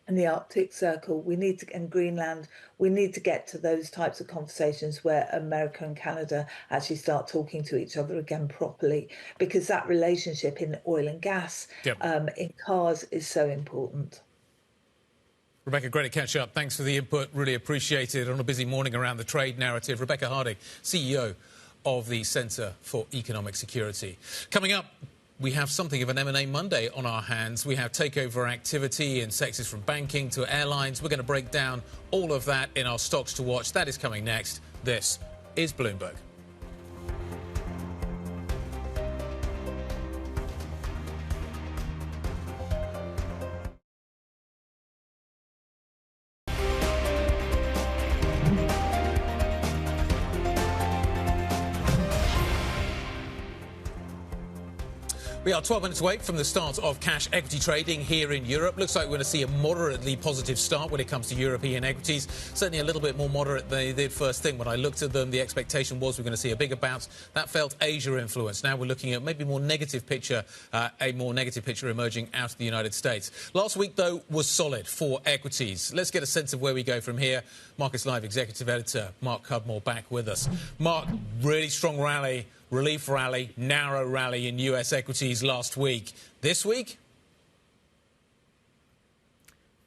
and the Arctic Circle. And Greenland. We need to get to those types of conversations where America and Canada actually start talking to each other again properly, because that relationship in oil and gas, in cars, is so important. Rebecca, great to catch up. Thanks for the input. Really appreciate it on a busy morning around the trade narrative. Rebecca Harding, CEO of the Centre for Economic Security. Coming up, we have something of an M&A Monday on our hands. We have takeover activity in sectors from banking to airlines. We're going to break down all of that in our stocks to watch. That is coming next. This is Bloomberg. We are 12 minutes away from the start of cash equity trading here in Europe. Looks like we're going to see a moderately positive start when it comes to European equities. Certainly a little bit more moderate than they did first thing. When I looked at them, the expectation was we're going to see a bigger bounce. That felt Asia influence. Now we're looking at maybe a more negative picture emerging out of the United States. Last week, though, was solid for equities. Let's get a sense of where we go from here. Markets Live Executive Editor Mark Cudmore back with us. Mark, really strong rally. Relief rally, narrow rally in US equities last week. This week?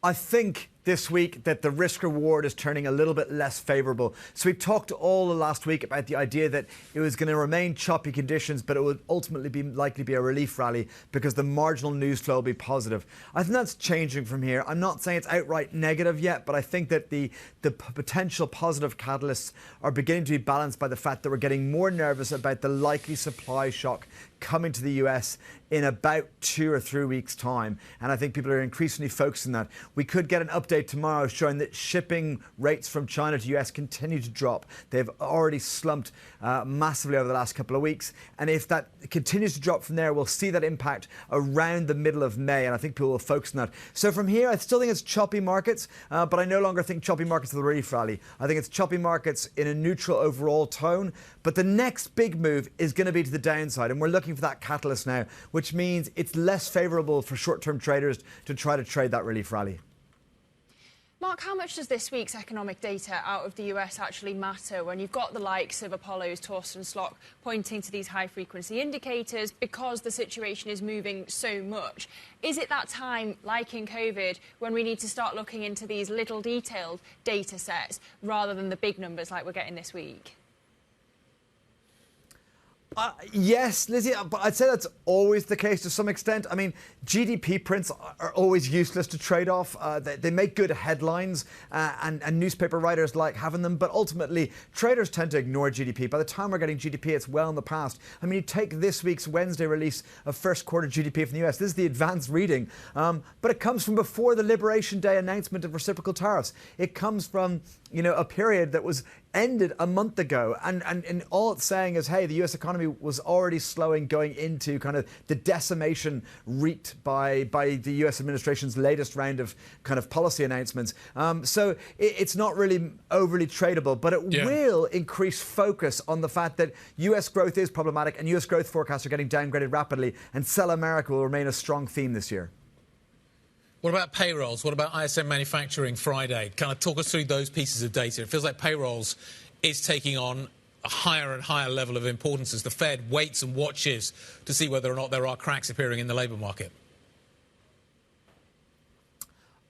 I think this week that the risk reward is turning a little bit less favourable. So we talked all last week about the idea that it was going to remain choppy conditions, but it would ultimately likely be a relief rally because the marginal news flow will be positive. I think that's changing from here. I'm not saying it's outright negative yet, but I think that the potential positive catalysts are beginning to be balanced by the fact that we're getting more nervous about the likely supply shock coming to the US in about 2 or 3 weeks' time. And I think people are increasingly focused on that. We could get an update tomorrow showing that shipping rates from China to US continue to drop. They've already slumped massively over the last couple of weeks. And if that continues to drop from there, we'll see that impact around the middle of May. And I think people will focus on that. So from here, I still think it's choppy markets, but I no longer think choppy markets are the relief rally. I think it's choppy markets in a neutral overall tone. But the next big move is going to be to the downside. And we're looking for that catalyst now, which means it's less favourable for short-term traders to try to trade that relief rally. Mark, how much does this week's economic data out of the US actually matter when you've got the likes of Apollo's Torsten Slok pointing to these high-frequency indicators because the situation is moving so much? Is it that time, like in COVID, when we need to start looking into these little detailed data sets rather than the big numbers like we're getting this week? Yes, Lizzie, but I'd say that's always the case to some extent. I mean, GDP prints are always useless to trade off. They make good headlines, and newspaper writers like having them, but ultimately, traders tend to ignore GDP. By the time we're getting GDP, it's well in the past. I mean, you take this week's Wednesday release of first quarter GDP from the US. This is the advanced reading, but it comes from before the Liberation Day announcement of reciprocal tariffs. It comes from, you know, a period that was ended a month ago, and all it's saying is, hey, the US economy was already slowing going into kind of the decimation wreaked by the US administration's latest round of kind of policy announcements. So it's not really overly tradable, but it will increase focus on the fact that US growth is problematic and US growth forecasts are getting downgraded rapidly, and Sell America will remain a strong theme this year. What about payrolls? What about ISM manufacturing Friday? Kind of talk us through those pieces of data. It feels like payrolls is taking on a higher and higher level of importance as the Fed waits and watches to see whether or not there are cracks appearing in the labour market.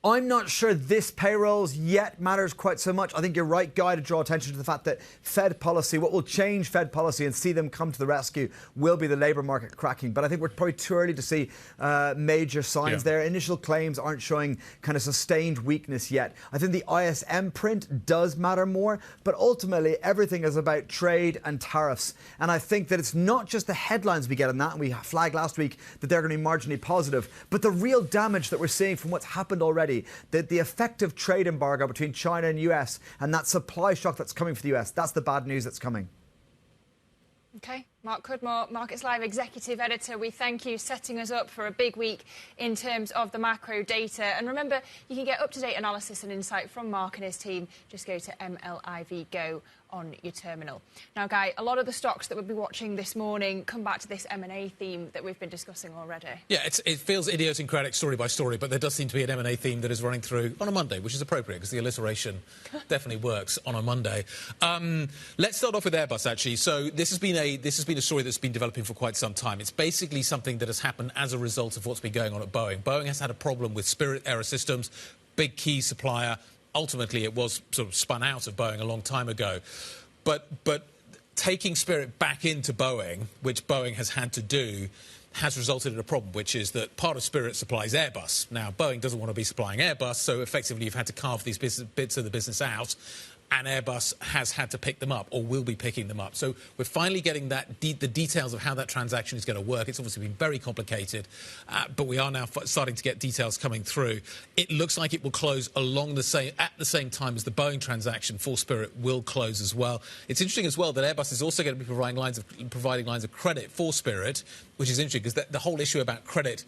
I'm not sure this payrolls yet matters quite so much. I think you're right, Guy, to draw attention to the fact that Fed policy, what will change Fed policy and see them come to the rescue will be the labour market cracking. But I think we're probably too early to see major signs there. Initial claims aren't showing kind of sustained weakness yet. I think the ISM print does matter more, but ultimately everything is about trade and tariffs. And I think that it's not just the headlines we get on that, and we flagged last week that they're going to be marginally positive, but the real damage that we're seeing from what's happened already, the effective trade embargo between China and US and that supply shock that's coming for the US, that's the bad news that's coming. OK. Mark Cudmore, Markets Live Executive Editor, we thank you setting us up for a big week in terms of the macro data. And remember, you can get up-to-date analysis and insight from Mark and his team. Just go to MLIV Go on your terminal. Now, Guy, a lot of the stocks that we'll be watching this morning come back to this M&A theme that we've been discussing already. Yeah, it feels idiosyncratic story by story, but there does seem to be an M&A theme that is running through on a Monday, which is appropriate because the alliteration definitely works on a Monday. Let's start off with Airbus, actually. So this has been a story that's been developing for quite some time. It's basically something that has happened as a result of what's been going on at Boeing. Boeing has had a problem with Spirit AeroSystems, big key supplier. Ultimately, it was sort of spun out of Boeing a long time ago. But taking Spirit back into Boeing, which Boeing has had to do, has resulted in a problem, which is that part of Spirit supplies Airbus. Now, Boeing doesn't want to be supplying Airbus, so effectively you've had to carve these bits of the business out, and Airbus has had to pick them up, or will be picking them up. So we're finally getting the details of how that transaction is going to work. It's obviously been very complicated, but we are now starting to get details coming through. It looks like it will close at the same time as the Boeing transaction for Spirit will close as well. It's interesting as well that Airbus is also going to be providing lines of credit for Spirit, which is interesting because the whole issue about credit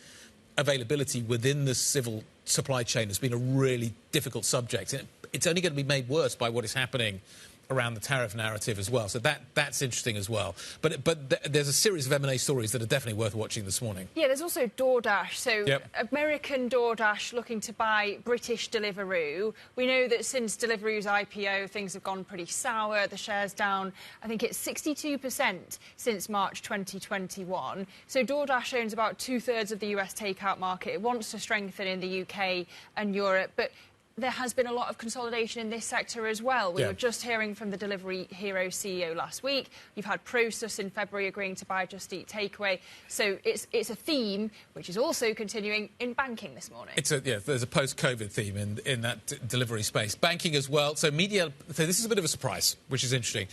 availability within the civil supply chain has been a really difficult subject. It's only going to be made worse by what is happening around the tariff narrative as well. So that's interesting as well. But there's a series of M&A stories that are definitely worth watching this morning. Yeah, there's also Doordash. So American Doordash looking to buy British Deliveroo. We know that since Deliveroo's IPO, things have gone pretty sour. The share's down, I think it's 62% since March 2021. So Doordash owns about 2/3 of the US takeout market. It wants to strengthen in the UK and Europe. But there has been a lot of consolidation in this sector as well. We were just hearing from the Delivery Hero CEO last week. You've had Prosus in February agreeing to buy Just Eat Takeaway. So it's a theme which is also continuing in banking this morning. There's a post-COVID theme in that delivery space. Banking as well. So this is a bit of a surprise, which is interesting.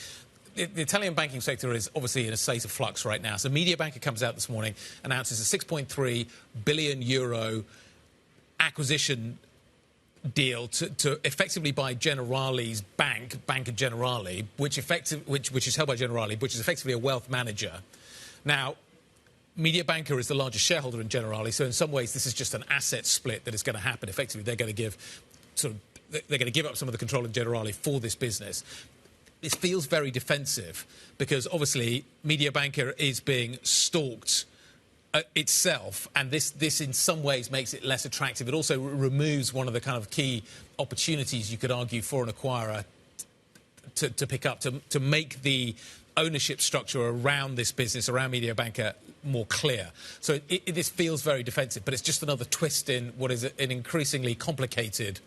the Italian banking sector is obviously in a state of flux right now. So Mediobanca comes out this morning, announces a 6.3 billion euro acquisition deal to effectively buy Generali's bank, Banca Generali, which is held by Generali, which is effectively a wealth manager. Now, Mediobanca is the largest shareholder in Generali, so in some ways this is just an asset split that is going to happen. Effectively, they're going to give up some of the control in Generali for this business. This feels very defensive because obviously Mediobanca is being stalked itself, and this in some ways makes it less attractive. It also removes one of the kind of key opportunities, you could argue, for an acquirer to pick up, to make the ownership structure around this business, around Mediobanca, more clear. So this feels very defensive, but it's just another twist in what is an increasingly complicated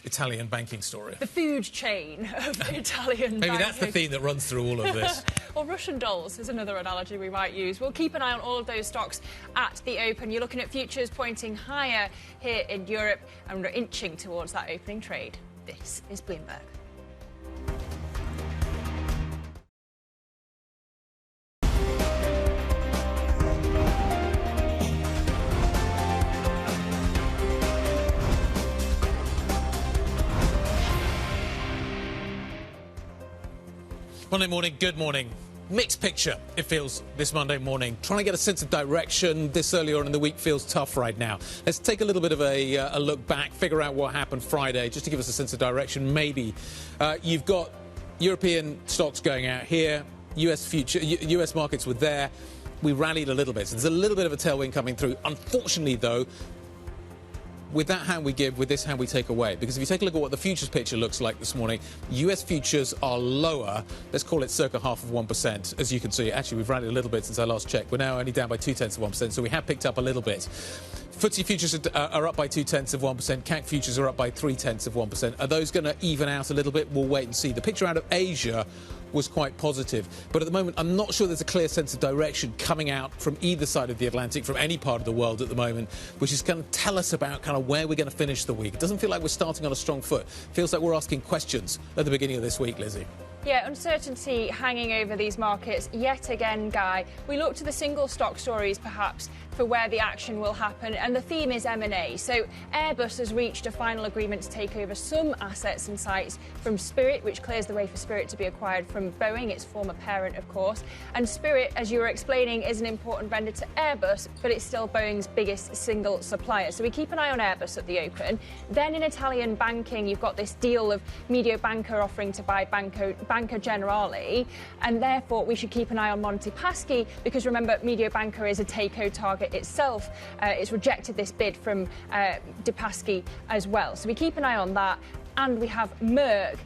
Italian banking story. The food chain of Italian Maybe banking. that's the theme that runs through all of this. Or Russian dolls is another analogy we might use. We'll keep an eye on all of those stocks at the open. You're looking at futures pointing higher here in Europe, and we're inching towards that opening trade. This is Bloomberg. Monday morning, good morning. Mixed picture, it feels, this Monday morning. Trying to get a sense of direction this early on in the week feels tough right now. Let's take a little bit of a look back, figure out what happened Friday, just to give us a sense of direction, maybe. You've got European stocks going out here, US markets were there. We rallied a little bit, so there's a little bit of a tailwind coming through. Unfortunately, though, with that hand we give, with this hand we take away. Because if you take a look at what the futures picture looks like this morning, US futures are lower. Let's call it circa 0.5%. As you can see, actually, we've rallied a little bit since I last checked. We're now only down by 0.2%, so we have picked up a little bit. FTSE futures are up by 0.2%. CAC futures are up by 0.3%. Are those going to even out a little bit? We'll wait and see. The picture out of Asia was quite positive. But at the moment, I'm not sure there's a clear sense of direction coming out from either side of the Atlantic, from any part of the world at the moment, which is going to tell us about kind of where we're going to finish the week. It doesn't feel like we're starting on a strong foot. It feels like we're asking questions at the beginning of this week, Lizzy. Yeah, uncertainty hanging over these markets yet again, Guy. We look to the single stock stories, perhaps, for where the action will happen, and the theme is M&A. So Airbus has reached a final agreement to take over some assets and sites from Spirit, which clears the way for Spirit to be acquired from Boeing, its former parent, of course. And Spirit, as you were explaining, is an important vendor to Airbus, but it's still Boeing's biggest single supplier. So we keep an eye on Airbus at the open. Then in Italian banking, you've got this deal of Mediobanca offering to buy Banca Generali, and therefore we should keep an eye on Monte Paschi, because remember, Mediobanca is a takeover target itself. It's rejected this bid from De Paschi as well. So we keep an eye on that. And we have Merck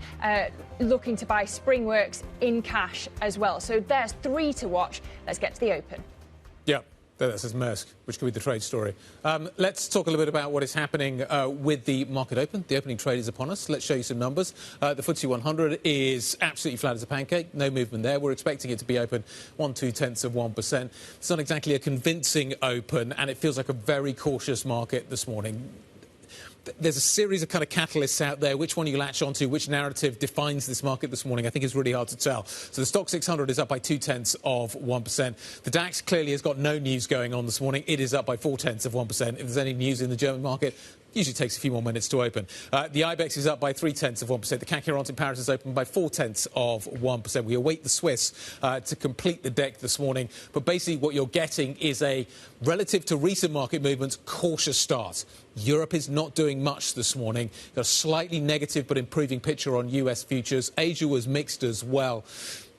looking to buy SpringWorks in cash as well. So there's three to watch. Let's get to the open. Yeah. That says Maersk, which could be the trade story. Let's talk a little bit about what is happening with the market open. The opening trade is upon us. Let's show you some numbers. The FTSE 100 is absolutely flat as a pancake. No movement there. We're expecting it to be open 0.2%. It's not exactly a convincing open, and it feels like a very cautious market this morning. There's a series of kind of catalysts out there. Which one you latch onto, which narrative defines this market this morning, I think is really hard to tell. So the Stock 600 is up by 0.2%. The DAX clearly has got no news going on this morning. It is up by 0.4%. If there's any news in the German market, usually takes a few more minutes to open. The IBEX is up by 0.3%. The CAC 40 in Paris is open by 0.4%. We await the Swiss to complete the deck this morning. But basically what you're getting is a, relative to recent market movements, cautious start. Europe is not doing much this morning. Got a slightly negative but improving picture on US futures. Asia was mixed as well.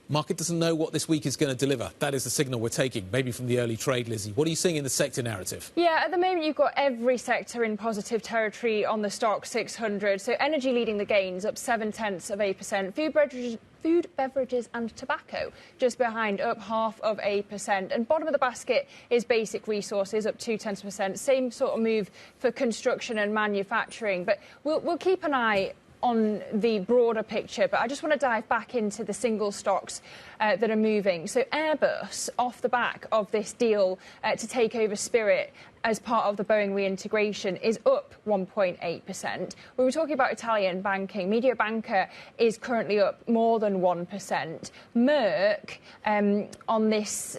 Market doesn't know what this week is going to deliver. That is the signal we're taking, maybe from the early trade, Lizzy. What are you seeing in the sector narrative? Yeah, at the moment you've got every sector in positive territory on the Stock 600. So energy leading the gains, up 0.7%. Food, beverages and tobacco just behind, up 0.5%. And bottom of the basket is basic resources, up 0.2%. Same sort of move for construction and manufacturing. But we'll keep an eye on the broader picture, but I just want to dive back into the single stocks that are moving. So Airbus, off the back of this deal to take over Spirit, as part of the Boeing reintegration is up 1.8%. We were talking about Italian banking. Mediobanca is currently up more than 1%. Merck, on this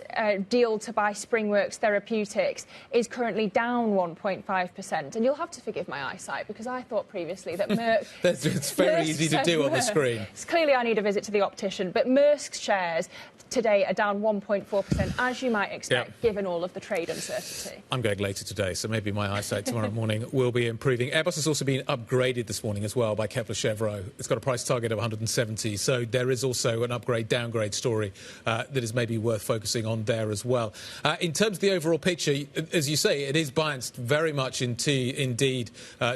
deal to buy SpringWorks Therapeutics, is currently down 1.5%. And you'll have to forgive my eyesight, because I thought previously that Merck... It's very easy to do on the screen. Clearly I need a visit to the optician. But Maersk's shares today are down 1.4%, as you might expect, given all of the trade uncertainty. I'm going later today, so maybe my eyesight tomorrow morning will be improving. Airbus has also been upgraded this morning as well by Kepler Chevreux. It's got a price target of 170, so there is also an upgrade-downgrade story that is maybe worth focusing on there as well. In terms of the overall picture, as you say, it is biased very much indeed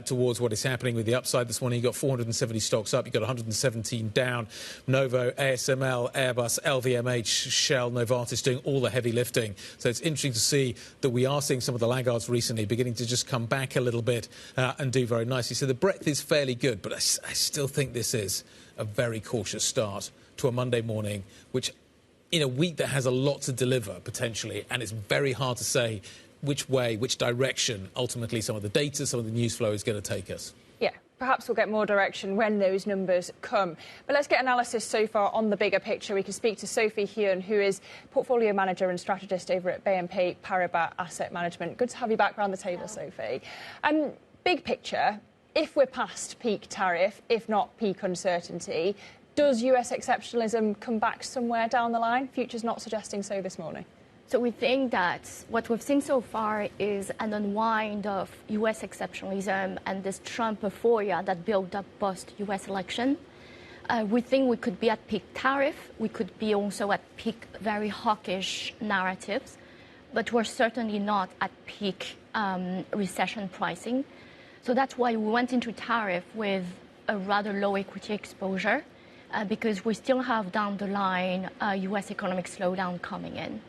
towards what is happening with the upside this morning. You've got 470 stocks up, you've got 117 down. Novo, ASML, Airbus, LVMH, Shell, Novartis doing all the heavy lifting. So it's interesting to see that we are seeing some of the laggards recently beginning to just come back a little bit and do very nicely. So the breadth is fairly good, but I still think this is a very cautious start to a Monday morning, which in a week that has a lot to deliver potentially, and it's very hard to say which way, which direction ultimately some of the data, some of the news flow is going to take us. Yeah. Perhaps we'll get more direction when those numbers come. But let's get analysis so far on the bigger picture. We can speak to Sophie Hyun, who is portfolio manager and strategist over at BNP Paribas Asset Management. Good to have you back around the table, Sophie. Big picture, if we're past peak tariff, if not peak uncertainty, does US exceptionalism come back somewhere down the line? Future's not suggesting so this morning. So we think that what we've seen so far is an unwind of US exceptionalism and this Trump euphoria that built up post-US election. We think we could be at peak tariff. We could be also at peak very hawkish narratives, but we're certainly not at peak recession pricing. So that's why we went into tariff with a rather low equity exposure, because we still have down the line a US economic slowdown coming in.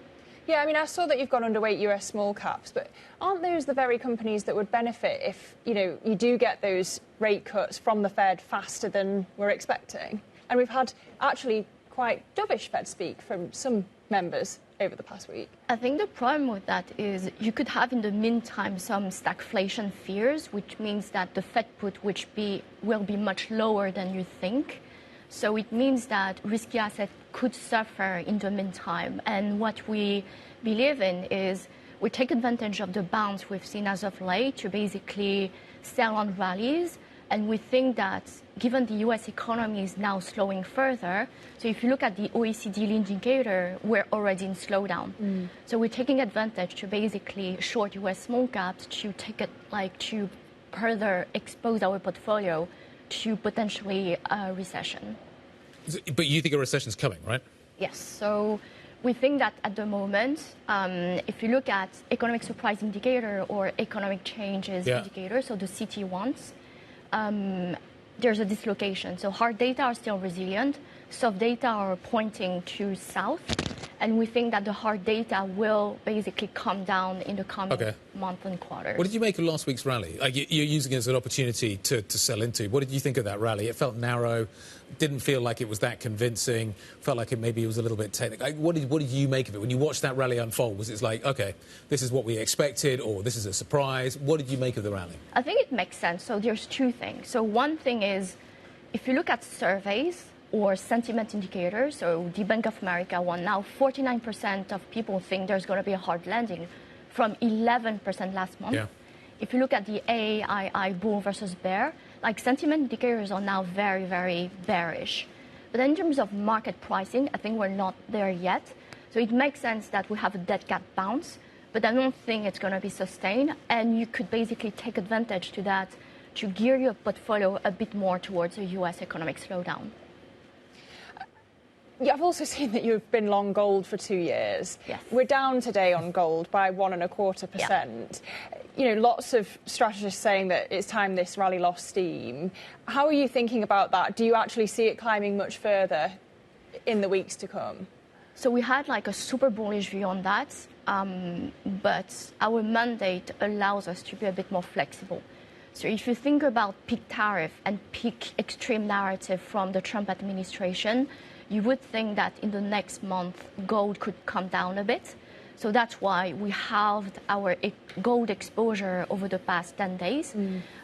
Yeah, I mean, I saw that you've gone underweight US small caps, but aren't those the very companies that would benefit if, you do get those rate cuts from the Fed faster than we're expecting? And we've had actually quite dovish Fed speak from some members over the past week. I think the problem with that is you could have in the meantime some stagflation fears, which means that the Fed put will be much lower than you think. So it means that risky assets could suffer in the meantime. And what we believe in is we take advantage of the bounce we've seen as of late to basically sell on rallies. And we think that given the US economy is now slowing further, so if you look at the OECD indicator, we're already in slowdown. So we're taking advantage to basically short US small caps to take it to further expose our portfolio to potentially a recession. But you think a recession is coming, right? Yes. So we think that at the moment, if you look at economic surprise indicator or economic changes indicator, so the CT1s, there's a dislocation. So hard data are still resilient. Soft data are pointing to south. And we think that the hard data will basically come down in the coming month and quarter. What did you make of last week's rally? You're using it as an opportunity to sell into. What did you think of that rally? It felt narrow, didn't feel like it was that convincing, felt like maybe it was a little bit technical. What did you make of it? When you watched that rally unfold, was it like, OK, this is what we expected, or this is a surprise? What did you make of the rally? I think it makes sense. So there's two things. So one thing is, if you look at surveys, or sentiment indicators, so the Bank of America one, now 49% of people think there's going to be a hard landing from 11% last month. Yeah. If you look at the AAII bull versus bear, sentiment indicators are now very, very bearish. But in terms of market pricing, I think we're not there yet. So it makes sense that we have a dead cat bounce, but I don't think it's going to be sustained. And you could basically take advantage to that to gear your portfolio a bit more towards a US economic slowdown. Yeah, I've also seen that you've been long gold for 2 years. Yes. We're down today on gold by 1.25%. Yeah. Lots of strategists saying that it's time this rally lost steam. How are you thinking about that? Do you actually see it climbing much further in the weeks to come? So we had a super bullish view on that, but our mandate allows us to be a bit more flexible. So if you think about peak tariff and peak extreme narrative from the Trump administration, you would think that in the next month, gold could come down a bit. So that's why we halved our gold exposure over the past 10 days.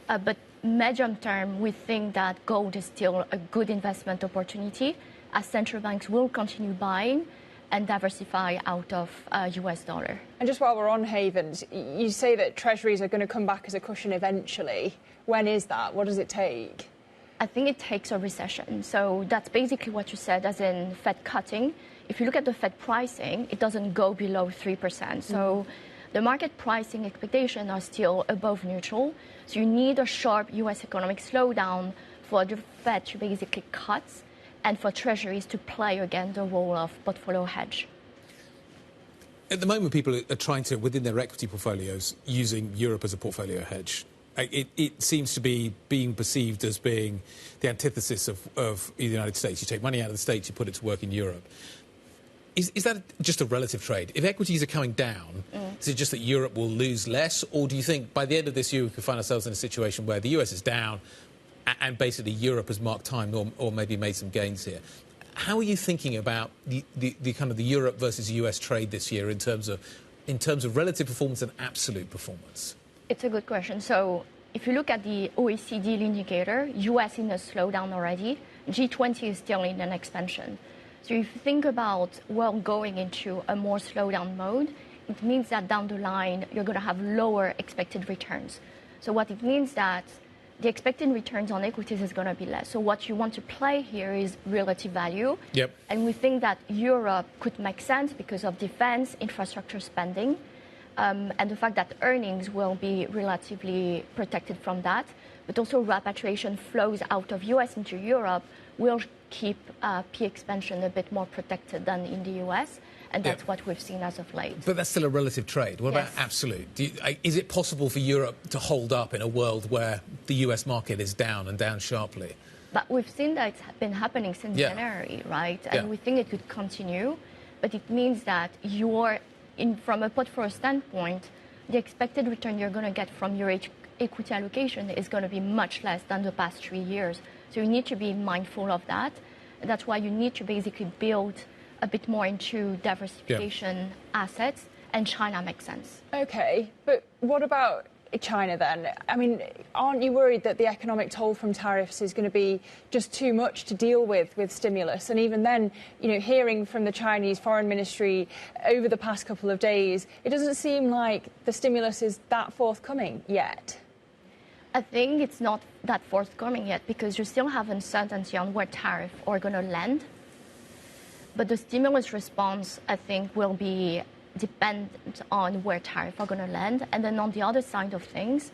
But medium term, we think that gold is still a good investment opportunity as central banks will continue buying and diversify out of US dollar. And just while we're on havens, you say that treasuries are going to come back as a cushion eventually. When is that? What does it take? I think it takes a recession. So that's basically what you said, as in Fed cutting. If you look at the Fed pricing, it doesn't go below 3%. So the market pricing expectations are still above neutral. So you need a sharp US economic slowdown for the Fed to basically cut and for treasuries to play again the role of portfolio hedge. At the moment, people are trying to, within their equity portfolios, using Europe as a portfolio hedge. It seems to be being perceived as being the antithesis of the United States. You take money out of the States, you put it to work in Europe. Is that just a relative trade? If equities are coming down, is it just that Europe will lose less? Or do you think by the end of this year we could find ourselves in a situation where the US is down and basically Europe has marked time or maybe made some gains here? How are you thinking about the kind of the Europe versus US trade this year in terms of relative performance and absolute performance? It's a good question. So if you look at the OECD indicator, US in a slowdown already, G20 is still in an expansion. So if you think about world going into a more slowdown mode, it means that down the line you're going to have lower expected returns. So what it means that the expected returns on equities is going to be less. So what you want to play here is relative value. Yep. And we think that Europe could make sense because of defense, infrastructure spending, and the fact that earnings will be relatively protected from that. But also repatriation flows out of US into Europe will keep P expansion a bit more protected than in the US. And that's what we've seen as of late. But that's still a relative trade. What about absolute? Is it possible for Europe to hold up in a world where the US market is down and down sharply? But we've seen that it's been happening since January, right? And we think it could continue. But it means that from a portfolio standpoint, the expected return you're going to get from your equity allocation is going to be much less than the past 3 years. So you need to be mindful of that. And that's why you need to basically build a bit more into diversification assets, and China makes sense. OK, but what about China then? I mean, aren't you worried that the economic toll from tariffs is going to be just too much to deal with stimulus? And even then, hearing from the Chinese Foreign Ministry over the past couple of days, it doesn't seem like the stimulus is that forthcoming yet. I think it's not that forthcoming yet because you still have uncertainty on where tariffs are going to land. But the stimulus response, I think, will be dependent on where tariffs are going to land. And then on the other side of things,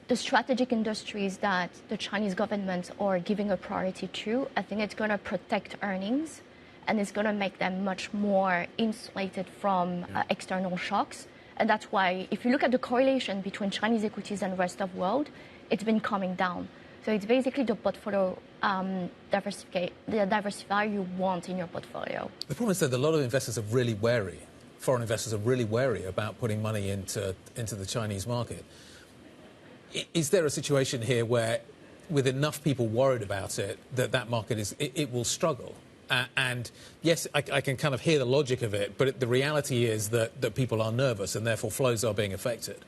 the strategic industries that the Chinese government are giving a priority to, I think it's going to protect earnings and it's going to make them much more insulated from external shocks. And that's why, if you look at the correlation between Chinese equities and the rest of the world, it's been coming down. So it's basically the portfolio diversifier you want in your portfolio. The problem is that a lot of investors are really wary. Foreign investors are really wary about putting money into the Chinese market. Is there a situation here where, with enough people worried about it, that market it will struggle? And yes, I can kind of hear the logic of it, but the reality is that people are nervous and therefore flows are being affected.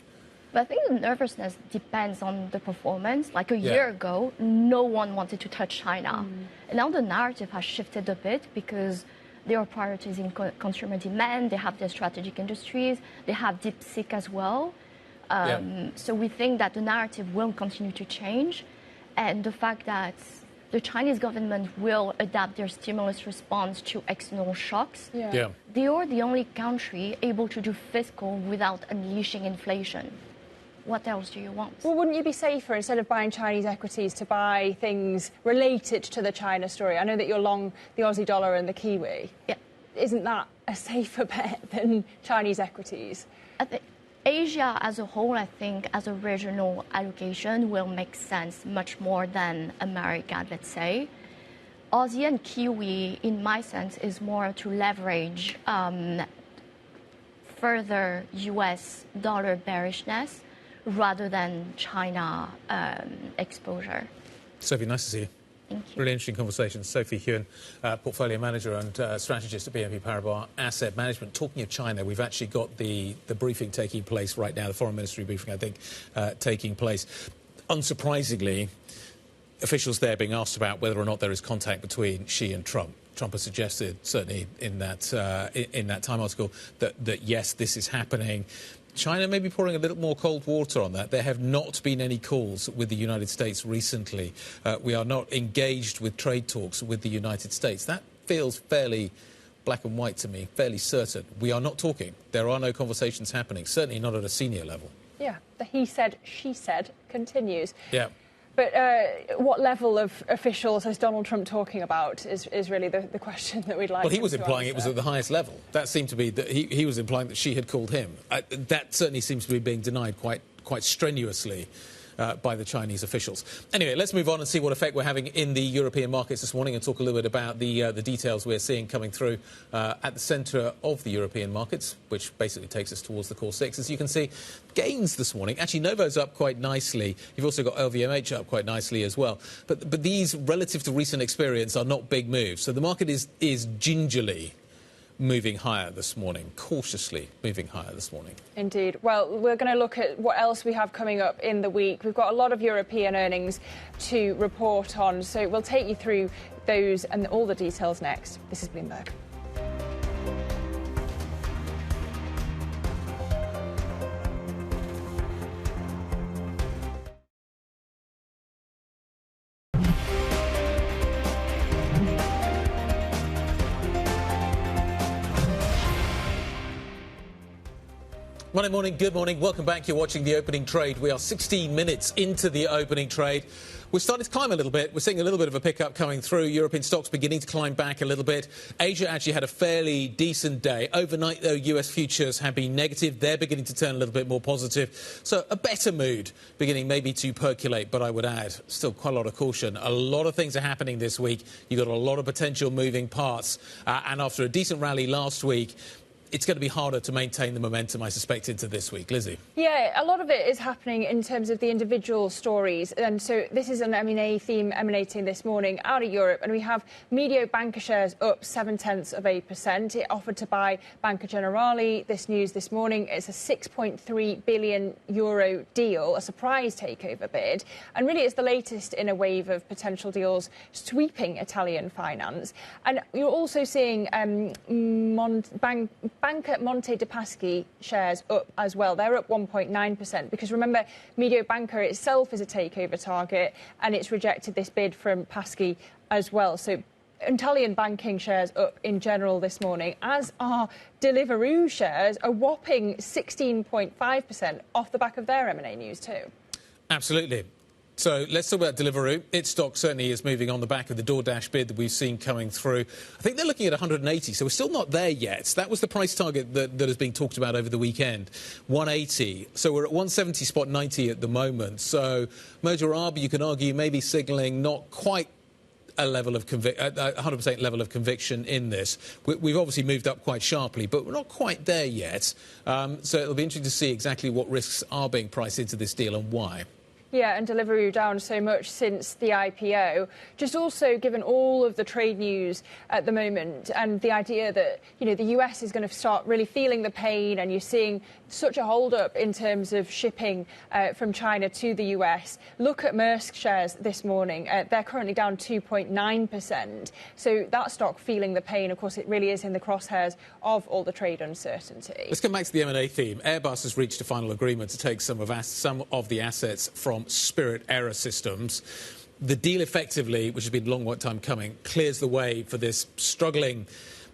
But I think the nervousness depends on the performance. Like a year ago, no one wanted to touch China. And now the narrative has shifted a bit because they are prioritizing consumer demand, they have their strategic industries, they have DeepSeek as well. So we think that the narrative will continue to change. And the fact that the Chinese government will adapt their stimulus response to external shocks. They are the only country able to do fiscal without unleashing inflation. What else do you want? Well, wouldn't you be safer, instead of buying Chinese equities, to buy things related to the China story? I know that you're long the Aussie dollar and the Kiwi. Isn't that a safer bet than Chinese equities? Asia as a whole, I think, as a regional allocation will make sense much more than America, let's say. Aussie and Kiwi, in my sense, is more to leverage further US dollar bearishness rather than China exposure. Sophie, nice to see you. Thank you. Really interesting conversation. Sophie Hewen, portfolio manager and strategist at BNP Paribas Asset Management. Talking of China, we've actually got the briefing taking place right now, the foreign ministry briefing, I think, taking place. Unsurprisingly, officials there being asked about whether or not there is contact between Xi and Trump. Trump has suggested, certainly in that Time article, that yes, this is happening. China may be pouring a little more cold water on that. There have not been any calls with the United States recently. We are not engaged with trade talks with the United States. That feels fairly black and white to me, fairly certain. We are not talking. There are no conversations happening, certainly not at a senior level. Yeah, the he said, she said continues. Yeah. But what level of officials is Donald Trump talking about is really the question that we'd like to Well, he was implying answer. it was at the highest level. That seemed to be that he was implying that she had called him. That certainly seems to be being denied quite strenuously by the Chinese officials. Anyway, let's move on and see what effect we're having in the European markets this morning and talk a little bit about the details we're seeing coming through at the centre of the European markets, which basically takes us towards the core six. As you can see, gains this morning. Actually, Novo's up quite nicely. You've also got LVMH up quite nicely as well. But these, relative to recent experience, are not big moves. So the market is gingerly moving higher this morning, cautiously moving higher this morning. Indeed. Well, we're going to look at what else we have coming up in the week. We've got a lot of European earnings to report on, so we'll take you through those and all the details next. This is Bloomberg. Monday morning, good morning. Welcome back. You're watching the opening trade. We are 16 minutes into the opening trade. We're starting to climb a little bit. We're seeing a little bit of a pickup coming through. European stocks beginning to climb back a little bit. Asia actually had a fairly decent day. Overnight, though, US futures have been negative. They're beginning to turn a little bit more positive. So a better mood beginning maybe to percolate, but I would add still quite a lot of caution. A lot of things are happening this week. You've got a lot of potential moving parts. And after a decent rally last week, it's going to be harder to maintain the momentum, I suspect, into this week. Lizzy? Yeah, a lot of it is happening in terms of the individual stories. And so this is an M&A theme emanating this morning out of Europe. And we have Mediobanca shares up 0.7%. It offered to buy Banca Generali. This news this morning, it's a €6.3 billion deal, a surprise takeover bid. And really it's the latest in a wave of potential deals sweeping Italian finance. And you're also seeing Banca Monte de Paschi shares up as well. They're up 1.9% because remember, Mediobanca itself is a takeover target and it's rejected this bid from Paschi as well. So Italian banking shares up in general this morning, as are Deliveroo shares, a whopping 16.5% off the back of their M&A news too. Absolutely. So let's talk about Deliveroo. Its stock certainly is moving on the back of the Doordash bid that we've seen coming through. I think they're looking at 180, so we're still not there yet. That was the price target that has been talked about over the weekend, 180. So we're at 170.90 at the moment. So merger arb, you can argue, maybe signalling not quite a level of 100% level of conviction in this. We've obviously moved up quite sharply, but we're not quite there yet. So it'll be interesting to see exactly what risks are being priced into this deal and why. Yeah, and Deliveroo down so much since the IPO. Just also given all of the trade news at the moment and the idea that, you know, the US is going to start really feeling the pain and you're seeing such a hold-up in terms of shipping from China to the US. Look at Maersk shares this morning. They're currently down 2.9%. So that stock feeling the pain. Of course, it really is in the crosshairs of all the trade uncertainty. Let's come back to the M&A theme. Airbus has reached a final agreement to take some of the assets from Spirit AeroSystems. The deal effectively, which has been a long time coming, clears the way for this struggling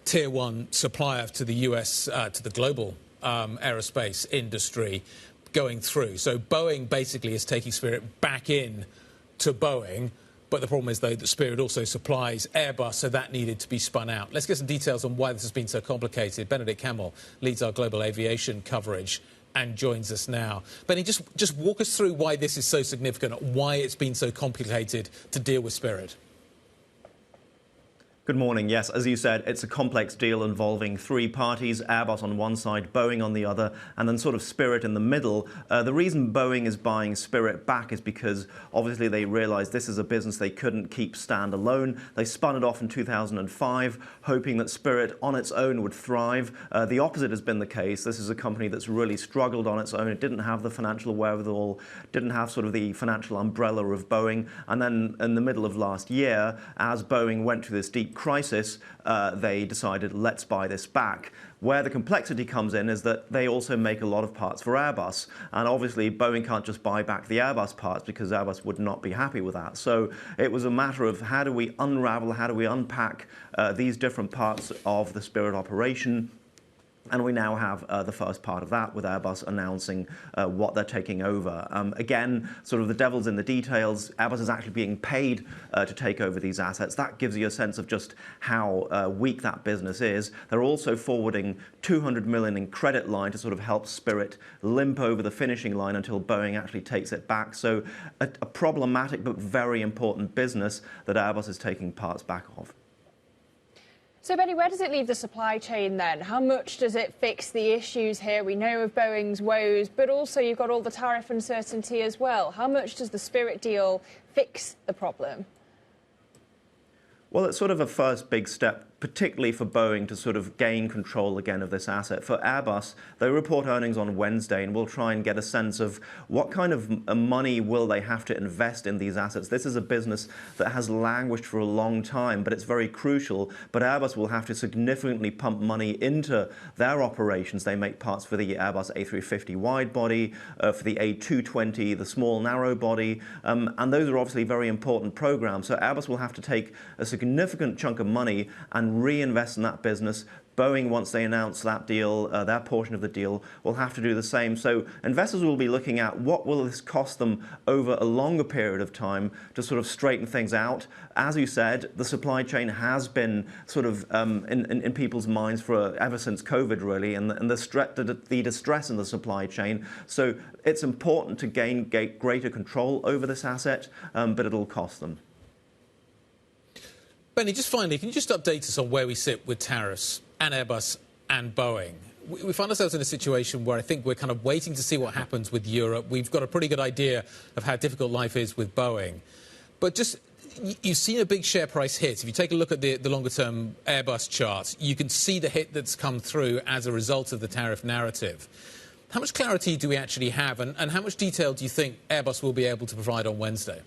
tier one supplier to the US, to the global aerospace industry going through. So Boeing basically is taking Spirit back in to Boeing. But the problem is, though, that Spirit also supplies Airbus, so that needed to be spun out. Let's get some details on why this has been so complicated. Benedict Campbell leads our global aviation coverage and joins us now. Benny, just walk us through why this is so significant, why it's been so complicated to deal with Spirit. Good morning. Yes, as you said, it's a complex deal involving three parties, Airbus on one side, Boeing on the other, and then sort of Spirit in the middle. The reason Boeing is buying Spirit back is because obviously they realized this is a business they couldn't keep standalone. They spun it off in 2005, hoping that Spirit on its own would thrive. The opposite has been the case. This is a company that's really struggled on its own. It didn't have the financial wherewithal, didn't have sort of the financial umbrella of Boeing. And then in the middle of last year, as Boeing went through this deep crisis, they decided, let's buy this back. Where the complexity comes in is that they also make a lot of parts for Airbus. And obviously, Boeing can't just buy back the Airbus parts because Airbus would not be happy with that. So it was a matter of how do we unravel, how do we unpack these different parts of the Spirit operation. And we now have the first part of that with Airbus announcing what they're taking over. Again, sort of the devil's in the details. Airbus is actually being paid to take over these assets. That gives you a sense of just how weak that business is. They're also forwarding $200 million in credit line to sort of help Spirit limp over the finishing line until Boeing actually takes it back. So a problematic but very important business that Airbus is taking parts back of. So, Benny, where does it leave the supply chain then? How much does it fix the issues here? We know of Boeing's woes, but also you've got all the tariff uncertainty as well. How much does the Spirit deal fix the problem? Well, it's sort of a first big step, particularly for Boeing to sort of gain control again of this asset. For Airbus, they report earnings on Wednesday, and we'll try and get a sense of what kind of money will they have to invest in these assets. This is a business that has languished for a long time, but it's very crucial. But Airbus will have to significantly pump money into their operations. They make parts for the Airbus A350 wide body, for the A220, the small narrow body, and those are obviously very important programs. So Airbus will have to take a significant chunk of money and reinvest in that business. Boeing, once they announce that deal, their portion of the deal, will have to do the same. So investors will be looking at what will this cost them over a longer period of time to sort of straighten things out. As you said, the supply chain has been sort of in people's minds for ever since COVID, really, and the distress in the supply chain. So it's important to gain greater control over this asset, but it'll cost them. Benny, just finally, can you just update us on where we sit with tariffs and Airbus and Boeing? We find ourselves in a situation where I think we're kind of waiting to see what happens with Europe. We've got a pretty good idea of how difficult life is with Boeing. But just, you've seen a big share price hit. If you take a look at the longer-term Airbus chart, you can see the hit that's come through as a result of the tariff narrative. How much clarity do we actually have, and how much detail do you think Airbus will be able to provide on Wednesday?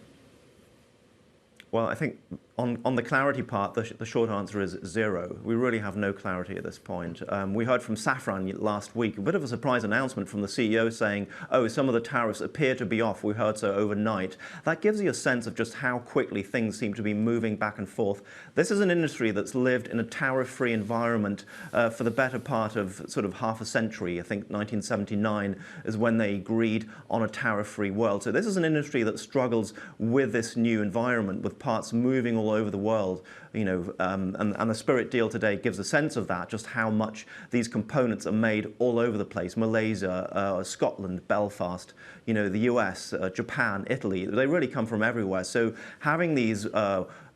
Well, I think on the clarity part, the short answer is zero. We really have no clarity at this point. We heard from Safran last week, a bit of a surprise announcement from the CEO saying, oh, some of the tariffs appear to be off. We heard so overnight. That gives you a sense of just how quickly things seem to be moving back and forth. This is an industry that's lived in a tariff-free environment for the better part of sort of half a century. I think 1979 is when they agreed on a tariff-free world. So this is an industry that struggles with this new environment, with parts moving all over the world, you know, and the Spirit deal today gives a sense of that, just how much these components are made all over the place. Malaysia, Scotland, Belfast, you know, the US, Japan, Italy, they really come from everywhere. So having these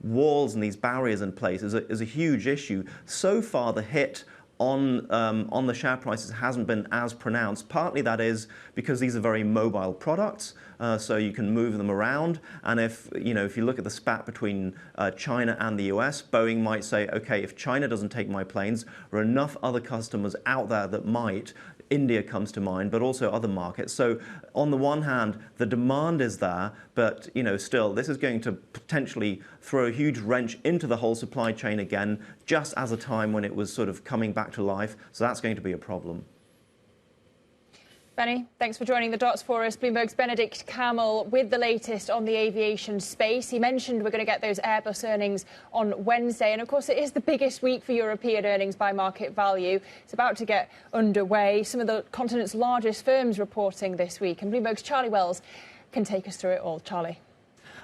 walls and these barriers in place is a huge issue. So far, the hit on the share prices hasn't been as pronounced. Partly that is because these are very mobile products, so you can move them around. And if you look at the spat between China and the US, Boeing might say, okay, if China doesn't take my planes, there are enough other customers out there that might. India comes to mind, but also other markets. So on the one hand, the demand is there, but still, this is going to potentially throw a huge wrench into the whole supply chain again, just as a time when it was sort of coming back to life. So that's going to be a problem. Benny, thanks for joining the dots for us. Bloomberg's Benedict Camel with the latest on the aviation space. He mentioned we're going to get those Airbus earnings on Wednesday. And, of course, it is the biggest week for European earnings by market value. It's about to get underway. Some of the continent's largest firms reporting this week. And Bloomberg's Charlie Wells can take us through it all. Charlie.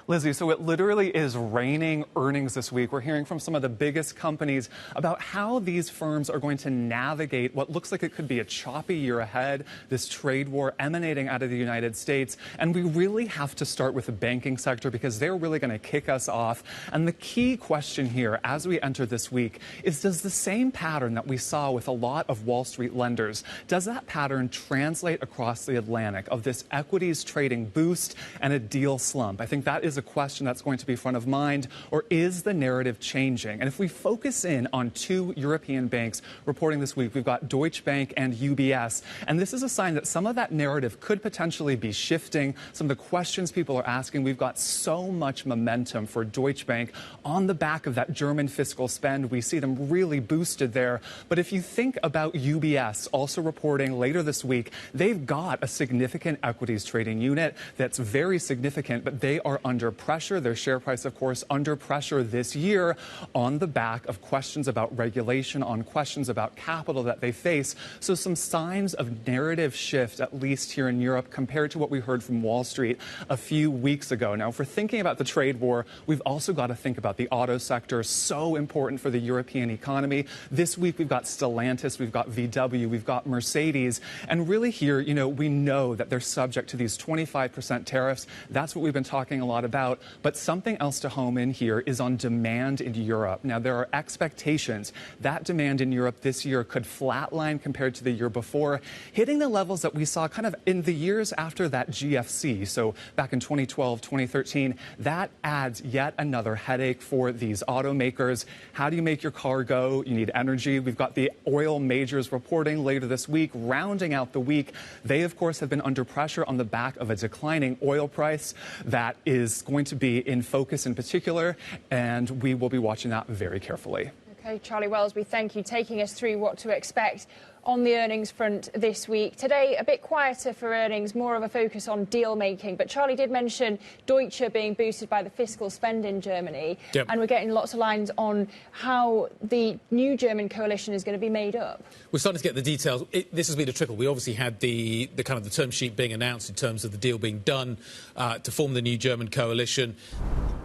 Lizzy, so it literally is raining earnings this week. We're hearing from some of the biggest companies about how these firms are going to navigate what looks like it could be a choppy year ahead, this trade war emanating out of the United States. And we really have to start with the banking sector because they're really going to kick us off. And the key question here as we enter this week is, does the same pattern that we saw with a lot of Wall Street lenders, does that pattern translate across the Atlantic of this equities trading boost and a deal slump? I think that is a question that's going to be front of mind, or is the narrative changing? And if we focus in on two European banks reporting this week, we've got Deutsche Bank and UBS, and this is a sign that some of that narrative could potentially be shifting. Some of the questions people are asking, we've got so much momentum for Deutsche Bank on the back of that German fiscal spend. We see them really boosted there. But if you think about UBS also reporting later this week, they've got a significant equities trading unit that's very significant, but they are under pressure. Their share price, of course, under pressure this year on the back of questions about regulation, on questions about capital that they face. So some signs of narrative shift, at least here in Europe, compared to what we heard from Wall Street a few weeks ago. Now, if we're thinking about the trade war, we've also got to think about the auto sector, so important for the European economy. This week, we've got Stellantis, we've got VW, we've got Mercedes. And really here, we know that they're subject to these 25% tariffs. That's what we've been talking a lot about. But something else to home in here is on demand in Europe. Now, there are expectations that demand in Europe this year could flatline compared to the year before, hitting the levels that we saw kind of in the years after that GFC. So back in 2012, 2013, that adds yet another headache for these automakers. How do you make your car go? You need energy. We've got the oil majors reporting later this week, rounding out the week. They, of course, have been under pressure on the back of a declining oil price that is going to be in focus in particular, and we will be watching that very carefully. Okay, Charlie Wellsby, thank you, taking us through what to expect on the earnings front this week. Today, a bit quieter for earnings, more of a focus on deal making. But Charlie did mention Deutsche being boosted by the fiscal spend in Germany. Yep. And we're getting lots of lines on how the new German coalition is going to be made up. We're starting to get the details. This has been a trickle. We obviously had the kind of the term sheet being announced in terms of the deal being done to form the new German coalition.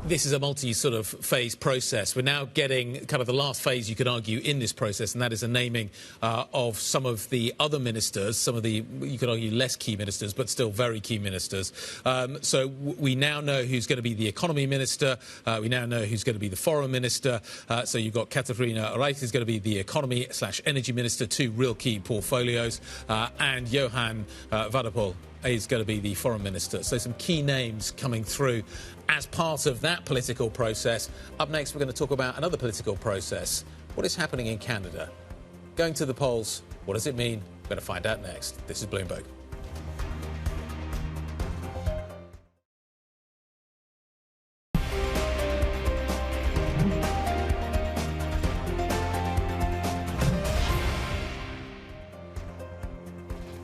This is a multi-phase process. We're now getting kind of the last phase, you could argue, in this process, and that is a naming of some of the other ministers, some of the, you could argue, less key ministers, but still very key ministers. So we now know who's going to be the economy minister. We now know who's going to be the foreign minister. So you've got Katharina Reich is going to be the economy/energy minister, two real key portfolios, and Johann Wadephol is going to be the foreign minister. So some key names coming through as part of that political process. Up next, we're going to talk about another political process. What is happening in Canada? Going to the polls, what does it mean? We're going to find out next. This is Bloomberg.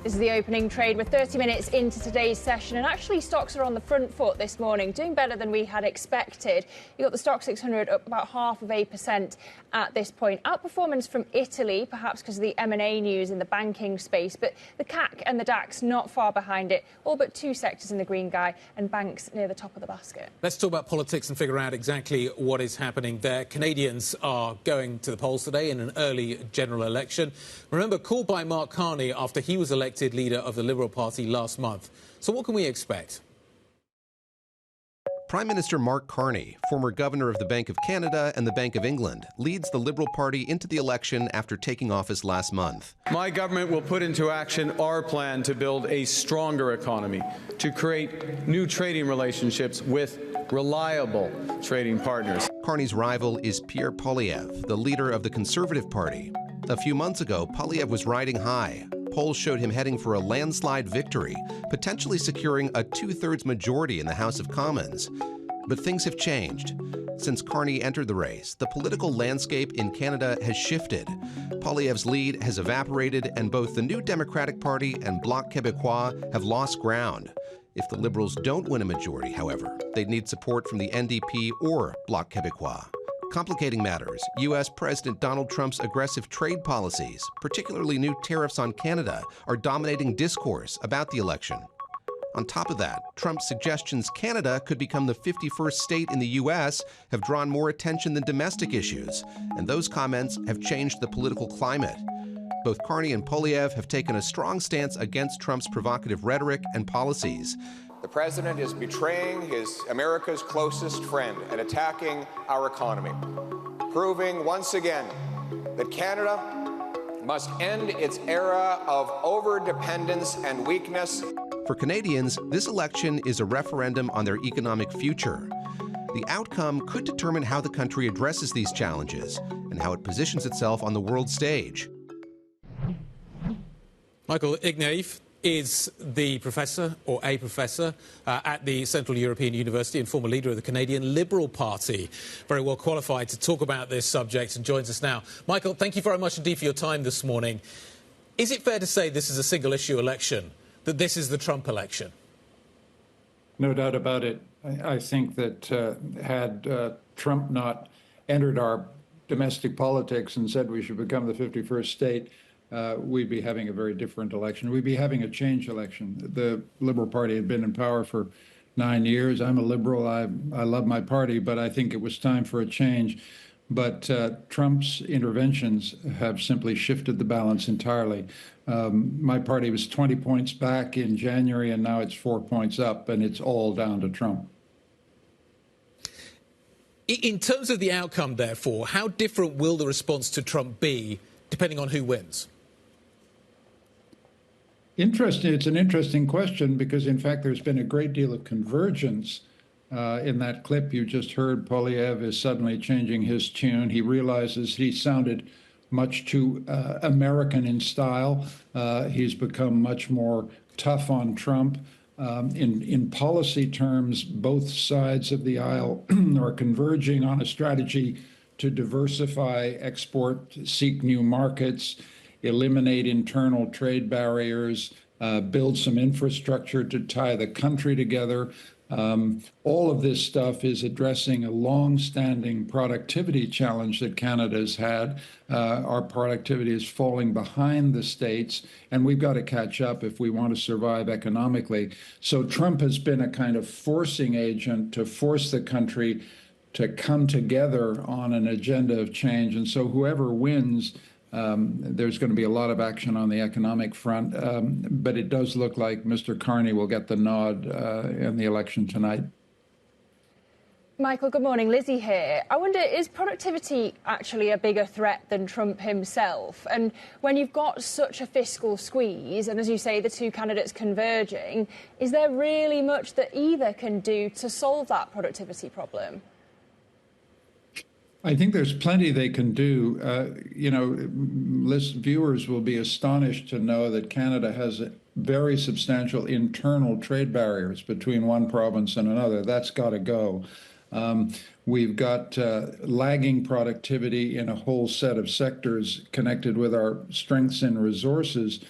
This is the opening trade. We're 30 minutes into today's session, and actually stocks are on the front foot this morning, doing better than we had expected. You've got the Stock 600 up about 0.5% at this point. Outperformance from Italy, perhaps because of the M&A news in the banking space, but the CAC and the DAX not far behind it, all but two sectors in the green guy, and banks near the top of the basket. Let's talk about politics and figure out exactly what is happening there. Canadians are going to the polls today in an early general election. Remember, called by Mark Carney after he was elected leader of the Liberal Party last month. So what can we expect? Prime Minister Mark Carney, former governor of the Bank of Canada and the Bank of England, leads the Liberal Party into the election after taking office last month. My government will put into action our plan to build a stronger economy, to create new trading relationships with reliable trading partners. Carney's rival is Pierre Poilievre, the leader of the Conservative Party. A few months ago, Poilievre was riding high. Polls showed him heading for a landslide victory, potentially securing a two-thirds majority in the House of Commons. But things have changed. Since Carney entered the race, the political landscape in Canada has shifted. Poilievre's lead has evaporated, and both the New Democratic Party and Bloc Québécois have lost ground. If the Liberals don't win a majority, however, they'd need support from the NDP or Bloc Québécois. Complicating matters, U.S. President Donald Trump's aggressive trade policies, particularly new tariffs on Canada, are dominating discourse about the election. On top of that, Trump's suggestions Canada could become the 51st state in the U.S. have drawn more attention than domestic issues, and those comments have changed the political climate. Both Carney and Poilievre have taken a strong stance against Trump's provocative rhetoric and policies. The president is betraying America's closest friend and attacking our economy, proving once again that Canada must end its era of overdependence and weakness. For Canadians, this election is a referendum on their economic future. The outcome could determine how the country addresses these challenges and how it positions itself on the world stage. Michael Ignatieff is the professor, or a professor, at the Central European University and former leader of the Canadian Liberal Party. Very well qualified to talk about this subject and joins us now. Michael, thank you very much indeed for your time this morning. Is it fair to say this is a single-issue election, that this is the Trump election? No doubt about it. I think that had Trump not entered our domestic politics and said we should become the 51st state, we'd be having a very different election. We'd be having a change election. The Liberal Party had been in power for 9 years. I'm a liberal. I love my party, but I think it was time for a change. But Trump's interventions have simply shifted the balance entirely. My party was 20 points back in January, and now it's 4 points up, and it's all down to Trump. In terms of the outcome, therefore, how different will the response to Trump be, depending on who wins? Interesting. It's an interesting question because, in fact, there's been a great deal of convergence in that clip you just heard. Poilievre is suddenly changing his tune. He realizes he sounded much too American in style. He's become much more tough on Trump. In policy terms, both sides of the aisle are converging on a strategy to diversify export, seek new markets, eliminate internal trade barriers, build some infrastructure to tie the country together. All of this stuff is addressing a long-standing productivity challenge that Canada's had. Our productivity is falling behind the states, and we've got to catch up if we want to survive economically. So Trump has been a kind of forcing agent to force the country to come together on an agenda of change. And so whoever wins, there's going to be a lot of action on the economic front, but it does look like Mr. Carney will get the nod in the election tonight. Michael, good morning. Lizzy here. I wonder, is productivity actually a bigger threat than Trump himself? And when you've got such a fiscal squeeze, and as you say, the two candidates converging, is there really much that either can do to solve that productivity problem? I think there's plenty they can do. Viewers will be astonished to know that Canada has very substantial internal trade barriers between one province and another. That's got to go. We've got lagging productivity in a whole set of sectors connected with our strengths and resources.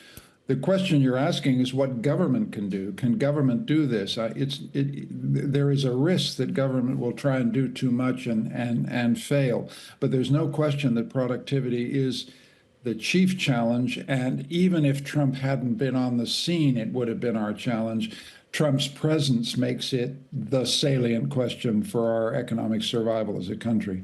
The question you're asking is what government can do. Can government do this? There is a risk that government will try and do too much and fail. But there's no question that productivity is the chief challenge. And even if Trump hadn't been on the scene, it would have been our challenge. Trump's presence makes it the salient question for our economic survival as a country.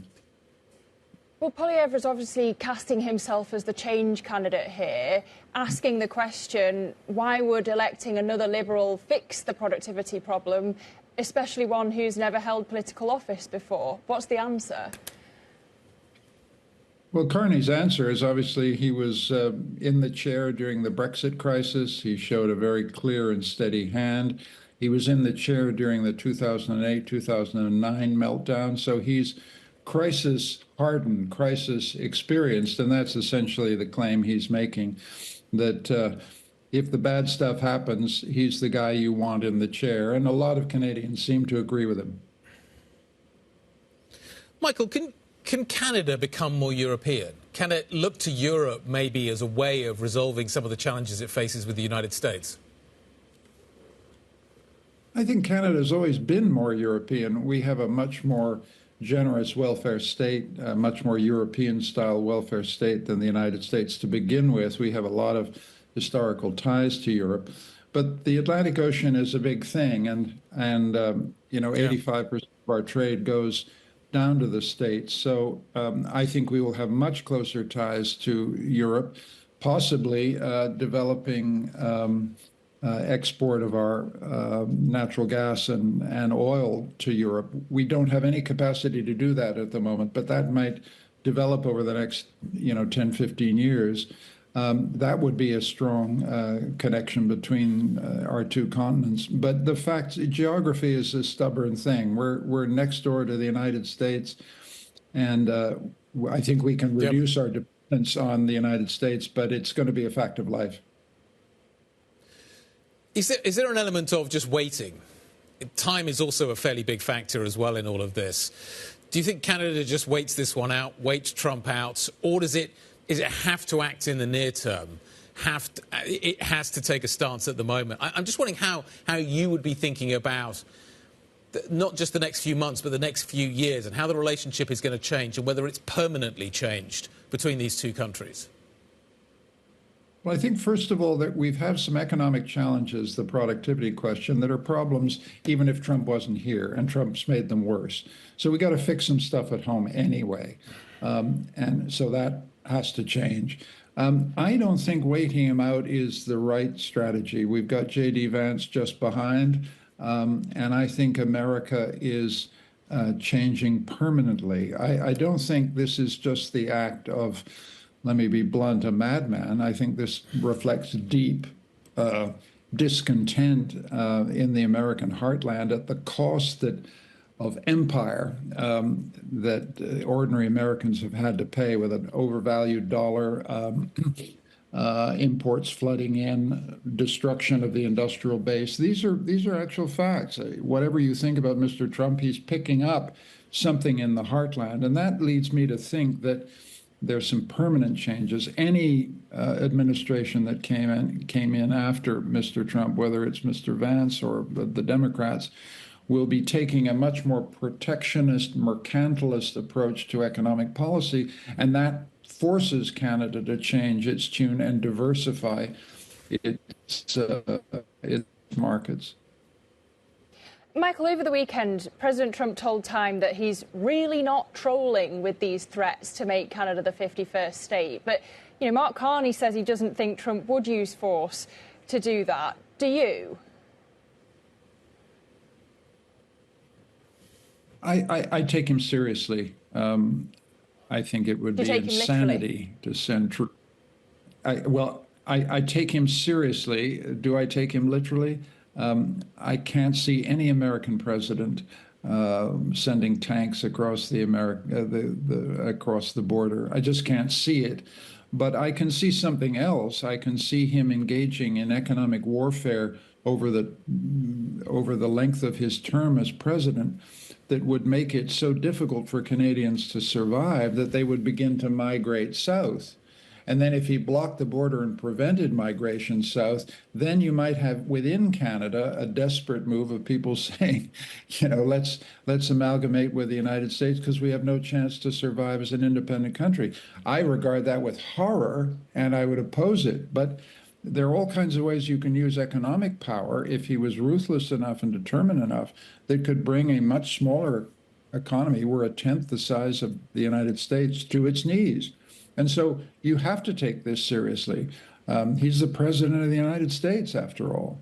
Well, Poilievre is obviously casting himself as the change candidate here, asking the question, why would electing another Liberal fix the productivity problem, especially one who's never held political office before? What's the answer? Well, Carney's answer is obviously he was in the chair during the Brexit crisis. He showed a very clear and steady hand. He was in the chair during the 2008-2009 meltdown. So he's crisis hardened, crisis experienced, and that's essentially the claim he's making, that if the bad stuff happens, he's the guy you want in the chair, and a lot of Canadians seem to agree with him. Michael, can Canada become more European? Can it look to Europe maybe as a way of resolving some of the challenges it faces with the United States? I think Canada's always been more European. We have a much more generous welfare state, a much more European-style welfare state than the United States to begin with. We have a lot of historical ties to Europe. But the Atlantic Ocean is a big thing, and 85% of our trade goes down to the States. So I think we will have much closer ties to Europe, possibly developing export of our natural gas and oil to Europe. We don't have any capacity to do that at the moment, but that might develop over the next 10, 15 years. That would be a strong connection between our two continents. But the fact, geography is a stubborn thing. We're next door to the United States, and I think we can reduce our dependence on the United States, but it's going to be a fact of life. Is there an element of just waiting? Time is also a fairly big factor as well in all of this. Do you think Canada just waits this one out, waits Trump out, or does it have to act in the near term? It has to take a stance at the moment. I'm just wondering how you would be thinking about not just the next few months, but the next few years, and how the relationship is going to change, and whether it's permanently changed between these two countries. Well, I think, first of all, that we've had some economic challenges, the productivity question, that are problems even if Trump wasn't here, and Trump's made them worse. So we got to fix some stuff at home anyway. And so that has to change. I don't think waiting him out is the right strategy. We've got J.D. Vance just behind, and I think America is changing permanently. I don't think this is just the act of, let me be blunt, a madman. I think this reflects deep discontent in the American heartland at the cost of empire that ordinary Americans have had to pay with an overvalued dollar, imports flooding in, destruction of the industrial base. These are actual facts. Whatever you think about Mr. Trump, he's picking up something in the heartland, and that leads me to think that there's some permanent changes. Any administration that came in after Mr. Trump, whether it's Mr. Vance or the Democrats, will be taking a much more protectionist, mercantilist approach to economic policy, and that forces Canada to change its tune and diversify its markets. Michael, over the weekend, President Trump told Time that he's really not trolling with these threats to make Canada the 51st state. But, Mark Carney says he doesn't think Trump would use force to do that. Do you? I take him seriously. I think it would be insanity to send troops. I take him seriously. Do I take him literally? I can't see any American president sending tanks across across the border. I just can't see it. But I can see something else. I can see him engaging in economic warfare over the length of his term as president that would make it so difficult for Canadians to survive that they would begin to migrate south. And then if he blocked the border and prevented migration south, then you might have within Canada a desperate move of people saying, let's amalgamate with the United States because we have no chance to survive as an independent country. I regard that with horror, and I would oppose it. But there are all kinds of ways you can use economic power if he was ruthless enough and determined enough that could bring a much smaller economy, we're a tenth the size of the United States, to its knees. And so you have to take this seriously. He's the president of the United States, after all.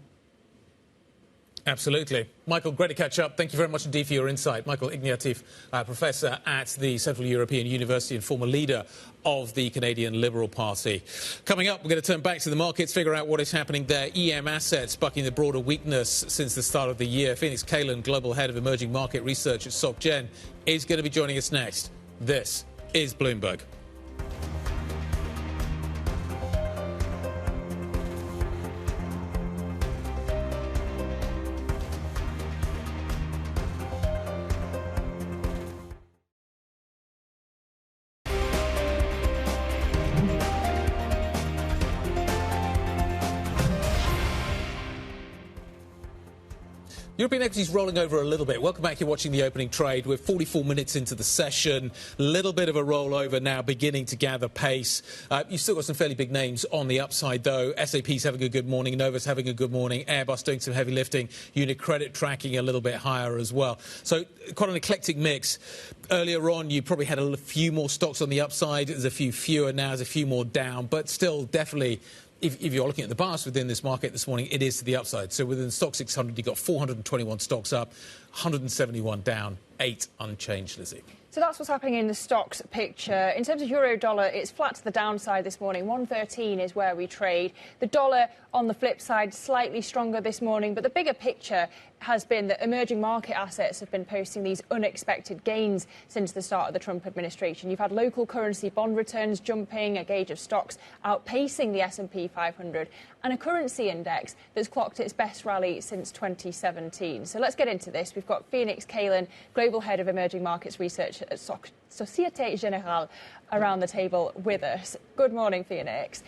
Absolutely. Michael, great to catch up. Thank you very much indeed for your insight. Michael Ignatieff, professor at the Central European University and former leader of the Canadian Liberal Party. Coming up, we're going to turn back to the markets, figure out what is happening there. EM assets bucking the broader weakness since the start of the year. Phoenix Kalan, global head of emerging market research at SocGen, is going to be joining us next. This is Bloomberg. European equities rolling over a little bit. Welcome back. You're watching the opening trade. We're 44 minutes into the session. Little bit of a rollover now, beginning to gather pace. You've still got some fairly big names on the upside, though. SAP's having a good morning. Nova's having a good morning. Airbus doing some heavy lifting. Unit credit tracking a little bit higher as well. So quite an eclectic mix. Earlier on, you probably had a few more stocks on the upside. There's a few fewer now. There's a few more down. But still, definitely, if you're looking at the bias within this market this morning, it is to the upside. So within the stock 600, you've got 421 stocks up, 171 down, 8 unchanged, Lizzy. So that's what's happening in the stocks picture. In terms of euro-dollar, it's flat to the downside this morning. 113 is where we trade. The dollar, on the flip side, slightly stronger this morning. But the bigger picture has been that emerging market assets have been posting these unexpected gains since the start of the Trump administration. You've had local currency bond returns jumping, a gauge of stocks outpacing the S&P 500, and a currency index that's clocked its best rally since 2017. So let's get into this. We've got Phoenix Kalin, Global Head of Emerging Markets Research at Societe Generale, around the table with us. Good morning, Phoenix.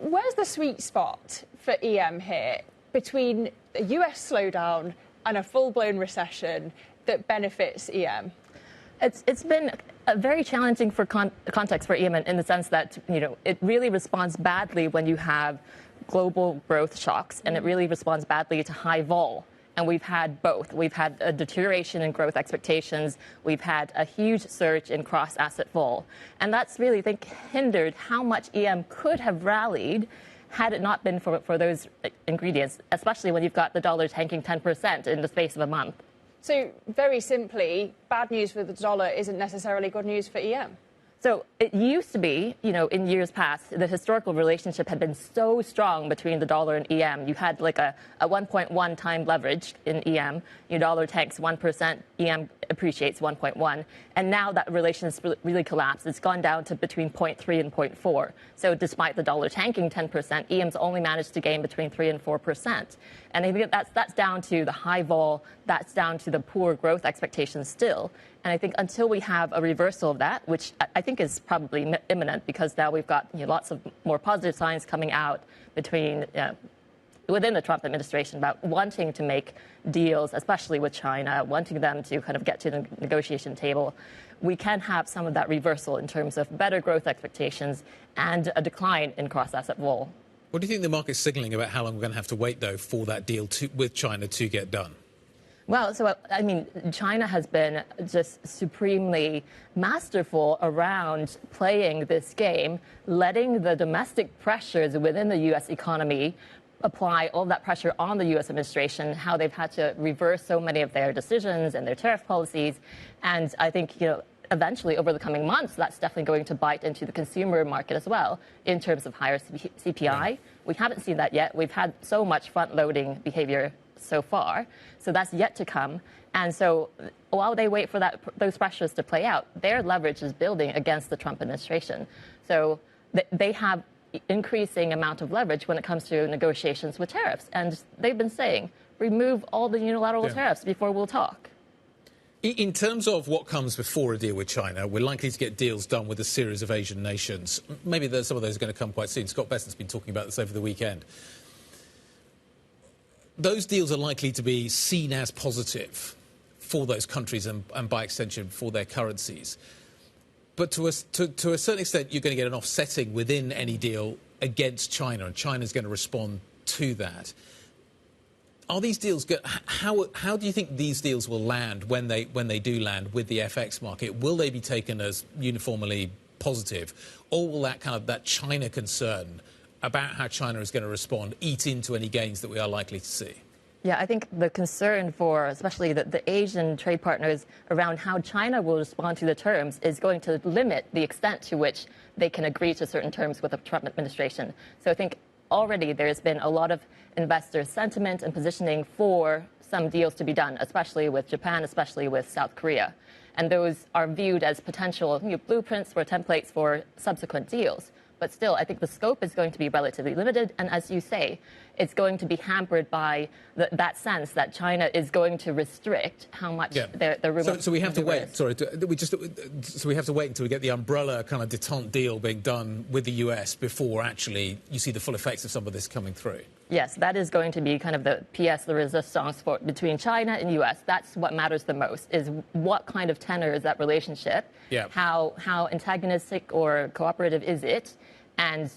Where's the sweet spot for EM here between a US slowdown and a full-blown recession that benefits EM? It's been very challenging for context for EM in the sense that, it really responds badly when you have global growth shocks, and it really responds badly to high vol. And we've had both. We've had a deterioration in growth expectations. We've had a huge surge in cross-asset vol. And that's really, I think, hindered how much EM could have rallied had it not been for those ingredients, especially when you've got the dollar tanking 10% in the space of a month. So, very simply, bad news for the dollar isn't necessarily good news for EM. So it used to be, in years past, the historical relationship had been so strong between the dollar and EM. You had like a 1.1 time leverage in EM. Your dollar tanks 1%, EM appreciates 1.1. And now that relationship really collapsed. It's gone down to between 0.3 and 0.4. So despite the dollar tanking 10%, EM's only managed to gain between 3 and 4%. And I think that's down to the high vol, that's down to the poor growth expectations still. And I think until we have a reversal of that, which I think is probably imminent because now we've got lots of more positive signs coming out within the Trump administration about wanting to make deals, especially with China, wanting them to kind of get to the negotiation table, we can have some of that reversal in terms of better growth expectations and a decline in cross-asset vol. What do you think the market's signalling about how long we're going to have to wait, though, for that deal with China to get done? Well, so, China has been just supremely masterful around playing this game, letting the domestic pressures within the U.S. economy apply all that pressure on the U.S. administration, how they've had to reverse so many of their decisions and their tariff policies. And I think, eventually, over the coming months, that's definitely going to bite into the consumer market as well in terms of higher CPI. Yeah. We haven't seen that yet. We've had so much front-loading behavior so far, so that's yet to come. And so while they wait for those pressures to play out, their leverage is building against the Trump administration. So they have increasing amount of leverage when it comes to negotiations with tariffs. And they've been saying, remove all the unilateral tariffs before we'll talk. In terms of what comes before a deal with China, we're likely to get deals done with a series of Asian nations. Maybe some of those are going to come quite soon. Scott Bessent's been talking about this over the weekend. Those deals are likely to be seen as positive for those countries and by extension, for their currencies. But to a certain extent, you're going to get an offsetting within any deal against China, and China's going to respond to that. Are these deals how do you think these deals will land when they do land with the FX market? Will they be taken as uniformly positive, or will that China concern about how China is going to respond eat into any gains that we are likely to see? Yeah, I think the concern for especially the Asian trade partners around how China will respond to the terms is going to limit the extent to which they can agree to certain terms with the Trump administration. So I think already there's been a lot of investor sentiment and positioning for some deals to be done, especially with Japan, especially with South Korea. And those are viewed as potential blueprints or templates for subsequent deals. But still, I think the scope is going to be relatively limited. And as you say, it's going to be hampered by that sense that China is going to restrict how much their room. So we have to wait. So we have to wait until we get the umbrella kind of détente deal being done with the US before actually you see the full effects of some of this coming through. Yes, that is going to be kind of the pièce de résistance between China and U.S. That's what matters the most, is what kind of tenor is that relationship? Yeah. How antagonistic or cooperative is it? And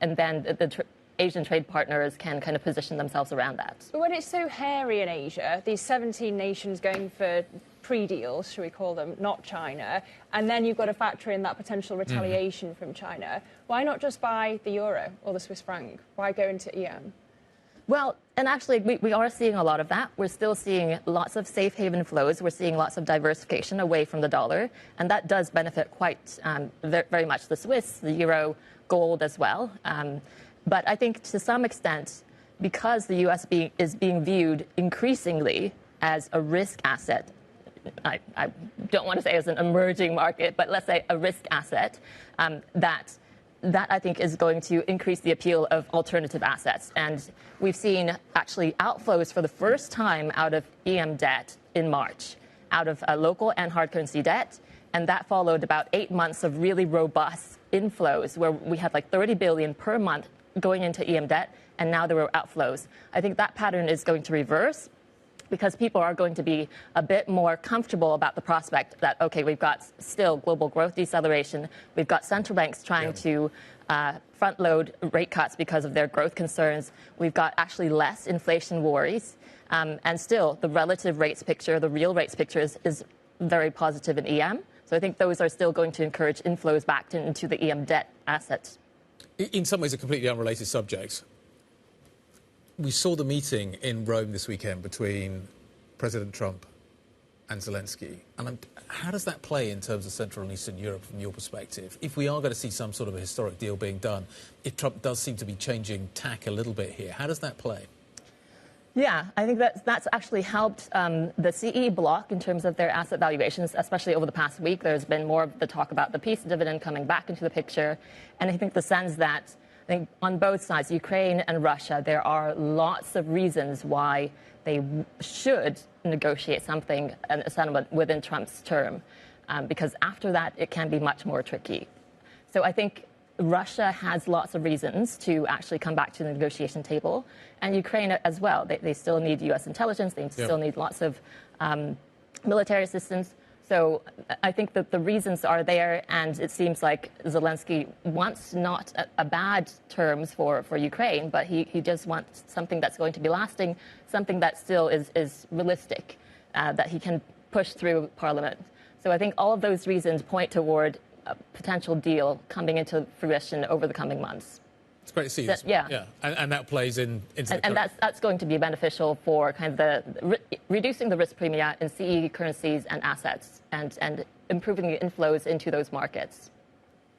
then the Asian trade partners can kind of position themselves around that. But when it's so hairy in Asia, these 17 nations going for pre-deals, should we call them, not China, and then you've got to factor in that potential retaliation from China, why not just buy the euro or the Swiss franc? Why go into EM? Well, and actually, we are seeing a lot of that. We're still seeing lots of safe haven flows. We're seeing lots of diversification away from the dollar. And that does benefit quite very much the Swiss, the euro, gold as well. But I think to some extent, because the U.S. is being viewed increasingly as a risk asset, I don't want to say as an emerging market, but let's say a risk asset, that I think is going to increase the appeal of alternative assets. And we've seen actually outflows for the first time out of EM debt in March, out of local and hard currency debt. And that followed about 8 months of really robust inflows where we had like 30 billion per month going into EM debt. And now there were outflows. I think that pattern is going to reverse, because people are going to be a bit more comfortable about the prospect that, OK, we've got still global growth deceleration. We've got central banks trying to front load rate cuts because of their growth concerns. We've got actually less inflation worries. And still, the relative rates picture, the real rates picture is very positive in EM. So I think those are still going to encourage inflows back into the EM debt assets. In some ways, a completely unrelated subject. We saw the meeting in Rome this weekend between President Trump and Zelensky. And how does that play in terms of Central and Eastern Europe from your perspective? If we are going to see some sort of a historic deal being done, if Trump does seem to be changing tack a little bit here, how does that play? Yeah, I think that's actually helped the CE bloc in terms of their asset valuations, especially over the past week. There's been more of the talk about the peace dividend coming back into the picture. And I think the sense that I think on both sides, Ukraine and Russia, there are lots of reasons why they should negotiate something, a settlement within Trump's term, because after that, it can be much more tricky. So I think Russia has lots of reasons to actually come back to the negotiation table, and Ukraine as well. They still need U.S. intelligence. They still need lots of military assistance. So I think that the reasons are there, and it seems like Zelensky wants not a bad terms for Ukraine, but he just wants something that's going to be lasting, something that still is realistic, that he can push through Parliament. So I think all of those reasons point toward a potential deal coming into fruition over the coming months. It's great to see you. Yeah. And that plays into the and that's going to be beneficial for kind of reducing the risk premia in CE currencies and assets and improving the inflows into those markets.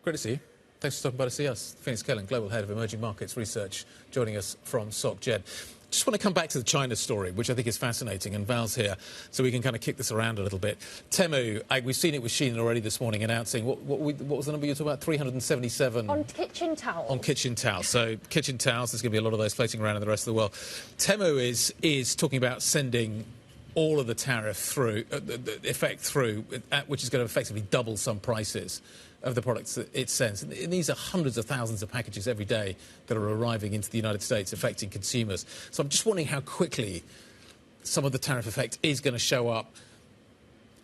Great to see you. Thanks for stopping by to see us. Phoenix Kellen, Global Head of Emerging Markets Research, joining us from SocGen. Just want to come back to the China story, which I think is fascinating, and Val's here, so we can kind of kick this around a little bit. Temu, we've seen it with Shein already this morning, announcing, what was the number you were talking about? 377? On kitchen towels. On kitchen towels. So kitchen towels, there's going to be a lot of those floating around in the rest of the world. Temu is talking about sending all of the tariff through, the effect through, which is going to effectively double some prices of the products that it sends. And these are hundreds of thousands of packages every day that are arriving into the United States, affecting consumers. So I'm just wondering how quickly some of the tariff effect is going to show up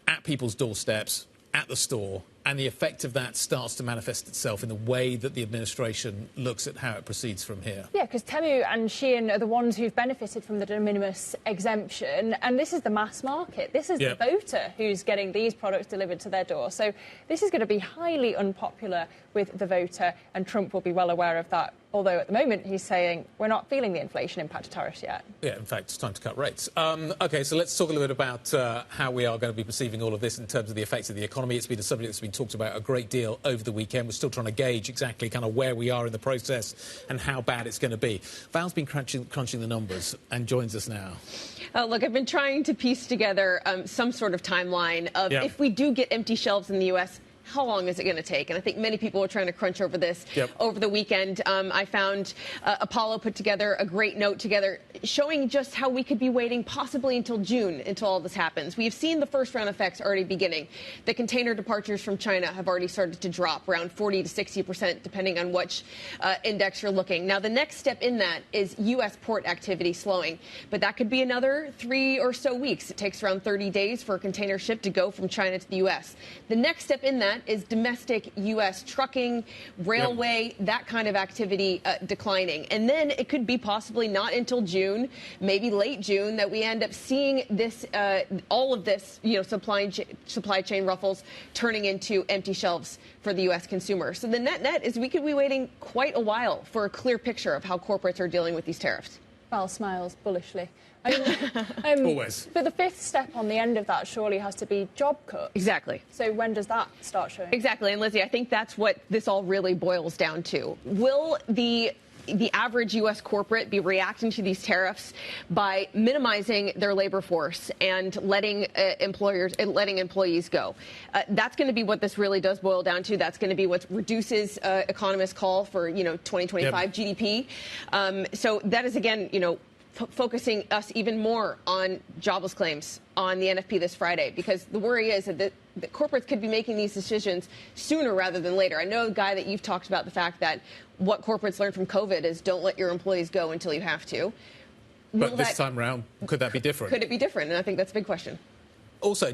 at people's doorsteps, at the store, and the effect of that starts to manifest itself in the way that the administration looks at how it proceeds from here. Yeah, because Temu and Shein are the ones who've benefited from the de minimis exemption, and this is the mass market. This is the voter who's getting these products delivered to their door. So this is going to be highly unpopular with the voter, and Trump will be well aware of that. Although at the moment he's saying we're not feeling the inflation impact of tariffs yet. Yeah, in fact, it's time to cut rates. OK, so let's talk a little bit about how we are going to be perceiving all of this in terms of the effects of the economy. It's been a subject that's been talked about a great deal over the weekend. We're still trying to gauge exactly kind of where we are in the process and how bad it's going to be. Val's been crunching the numbers and joins us now. Look, I've been trying to piece together some sort of timeline of if we do get empty shelves in the U.S., how long is it going to take? And I think many people were trying to crunch over this over the weekend. I found Apollo put together a great note together showing just how we could be waiting possibly until June until all this happens. We've seen the first round effects already beginning. The container departures from China have already started to drop around 40 to 60%, depending on which index you're looking. Now, the next step in that is U.S. port activity slowing, but that could be another 3 or so weeks. It takes around 30 days for a container ship to go from China to the U.S. The next step in that is domestic U.S. trucking, railway, that kind of activity declining. And then it could be possibly not until June, maybe late June, that we end up seeing this, all of this, supply chain ruffles turning into empty shelves for the U.S. consumer. So the net is we could be waiting quite a while for a clear picture of how corporates are dealing with these tariffs. Val smiles bullishly. Always. But the fifth step on the end of that surely has to be job cuts. Exactly. So when does that start showing? Exactly. And Lizzy, I think that's what this all really boils down to. Will the average U.S. corporate be reacting to these tariffs by minimizing their labor force and letting employees go? That's going to be what this really does boil down to. That's going to be what reduces economists' call for 2025 GDP. So that is again focusing us even more on jobless claims on the NFP this Friday, because the worry is that the corporates could be making these decisions sooner rather than later. I know, Guy, that you've talked about the fact that what corporates learned from COVID is don't let your employees go until you have to. But this time around, could that be different? Could it be different? And I think that's a big question. Also, are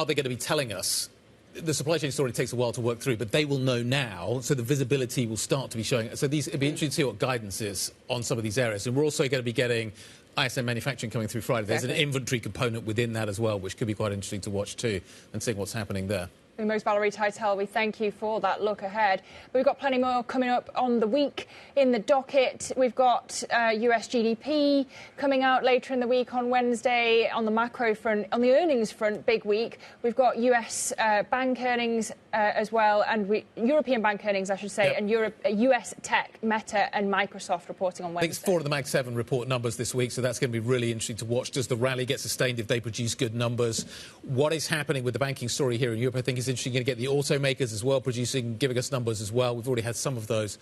they going to be telling us? The supply chain story takes a while to work through, but they will know now, so the visibility will start to be showing. So it'd be interesting to see what guidance is on some of these areas. And we're also going to be getting ISM manufacturing coming through Friday. There's an inventory component within that as well, which could be quite interesting to watch too, and seeing what's happening there. Most Valerie Titel, we thank you for that look ahead. We've got plenty more coming up on the week in the docket. We've got US GDP coming out later in the week on Wednesday. On the macro front, on the earnings front, big week. We've got US bank earnings as well, and European bank earnings, I should say, and US tech, Meta and Microsoft reporting on Wednesday. I think it's 4 of the Mag 7 report numbers this week, so that's going to be really interesting to watch. Does the rally get sustained if they produce good numbers? What is happening with the banking story here in Europe? I think it's interesting. You're going to get the automakers as well giving us numbers as well. We've already had some of those,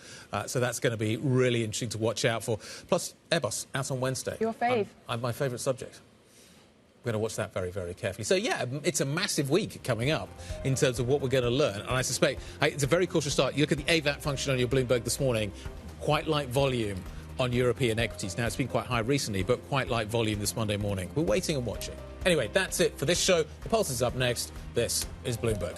so that's going to be really interesting to watch out for. Plus, Airbus out on Wednesday. Your fave. My favourite subject. We're going to watch that very, very carefully. So, yeah, it's a massive week coming up in terms of what we're going to learn. And I suspect it's a very cautious start. You look at the AVAT function on your Bloomberg this morning, quite light volume on European equities. Now, it's been quite high recently, but quite light volume this Monday morning. We're waiting and watching. Anyway, that's it for this show. The Pulse is up next. This is Bloomberg.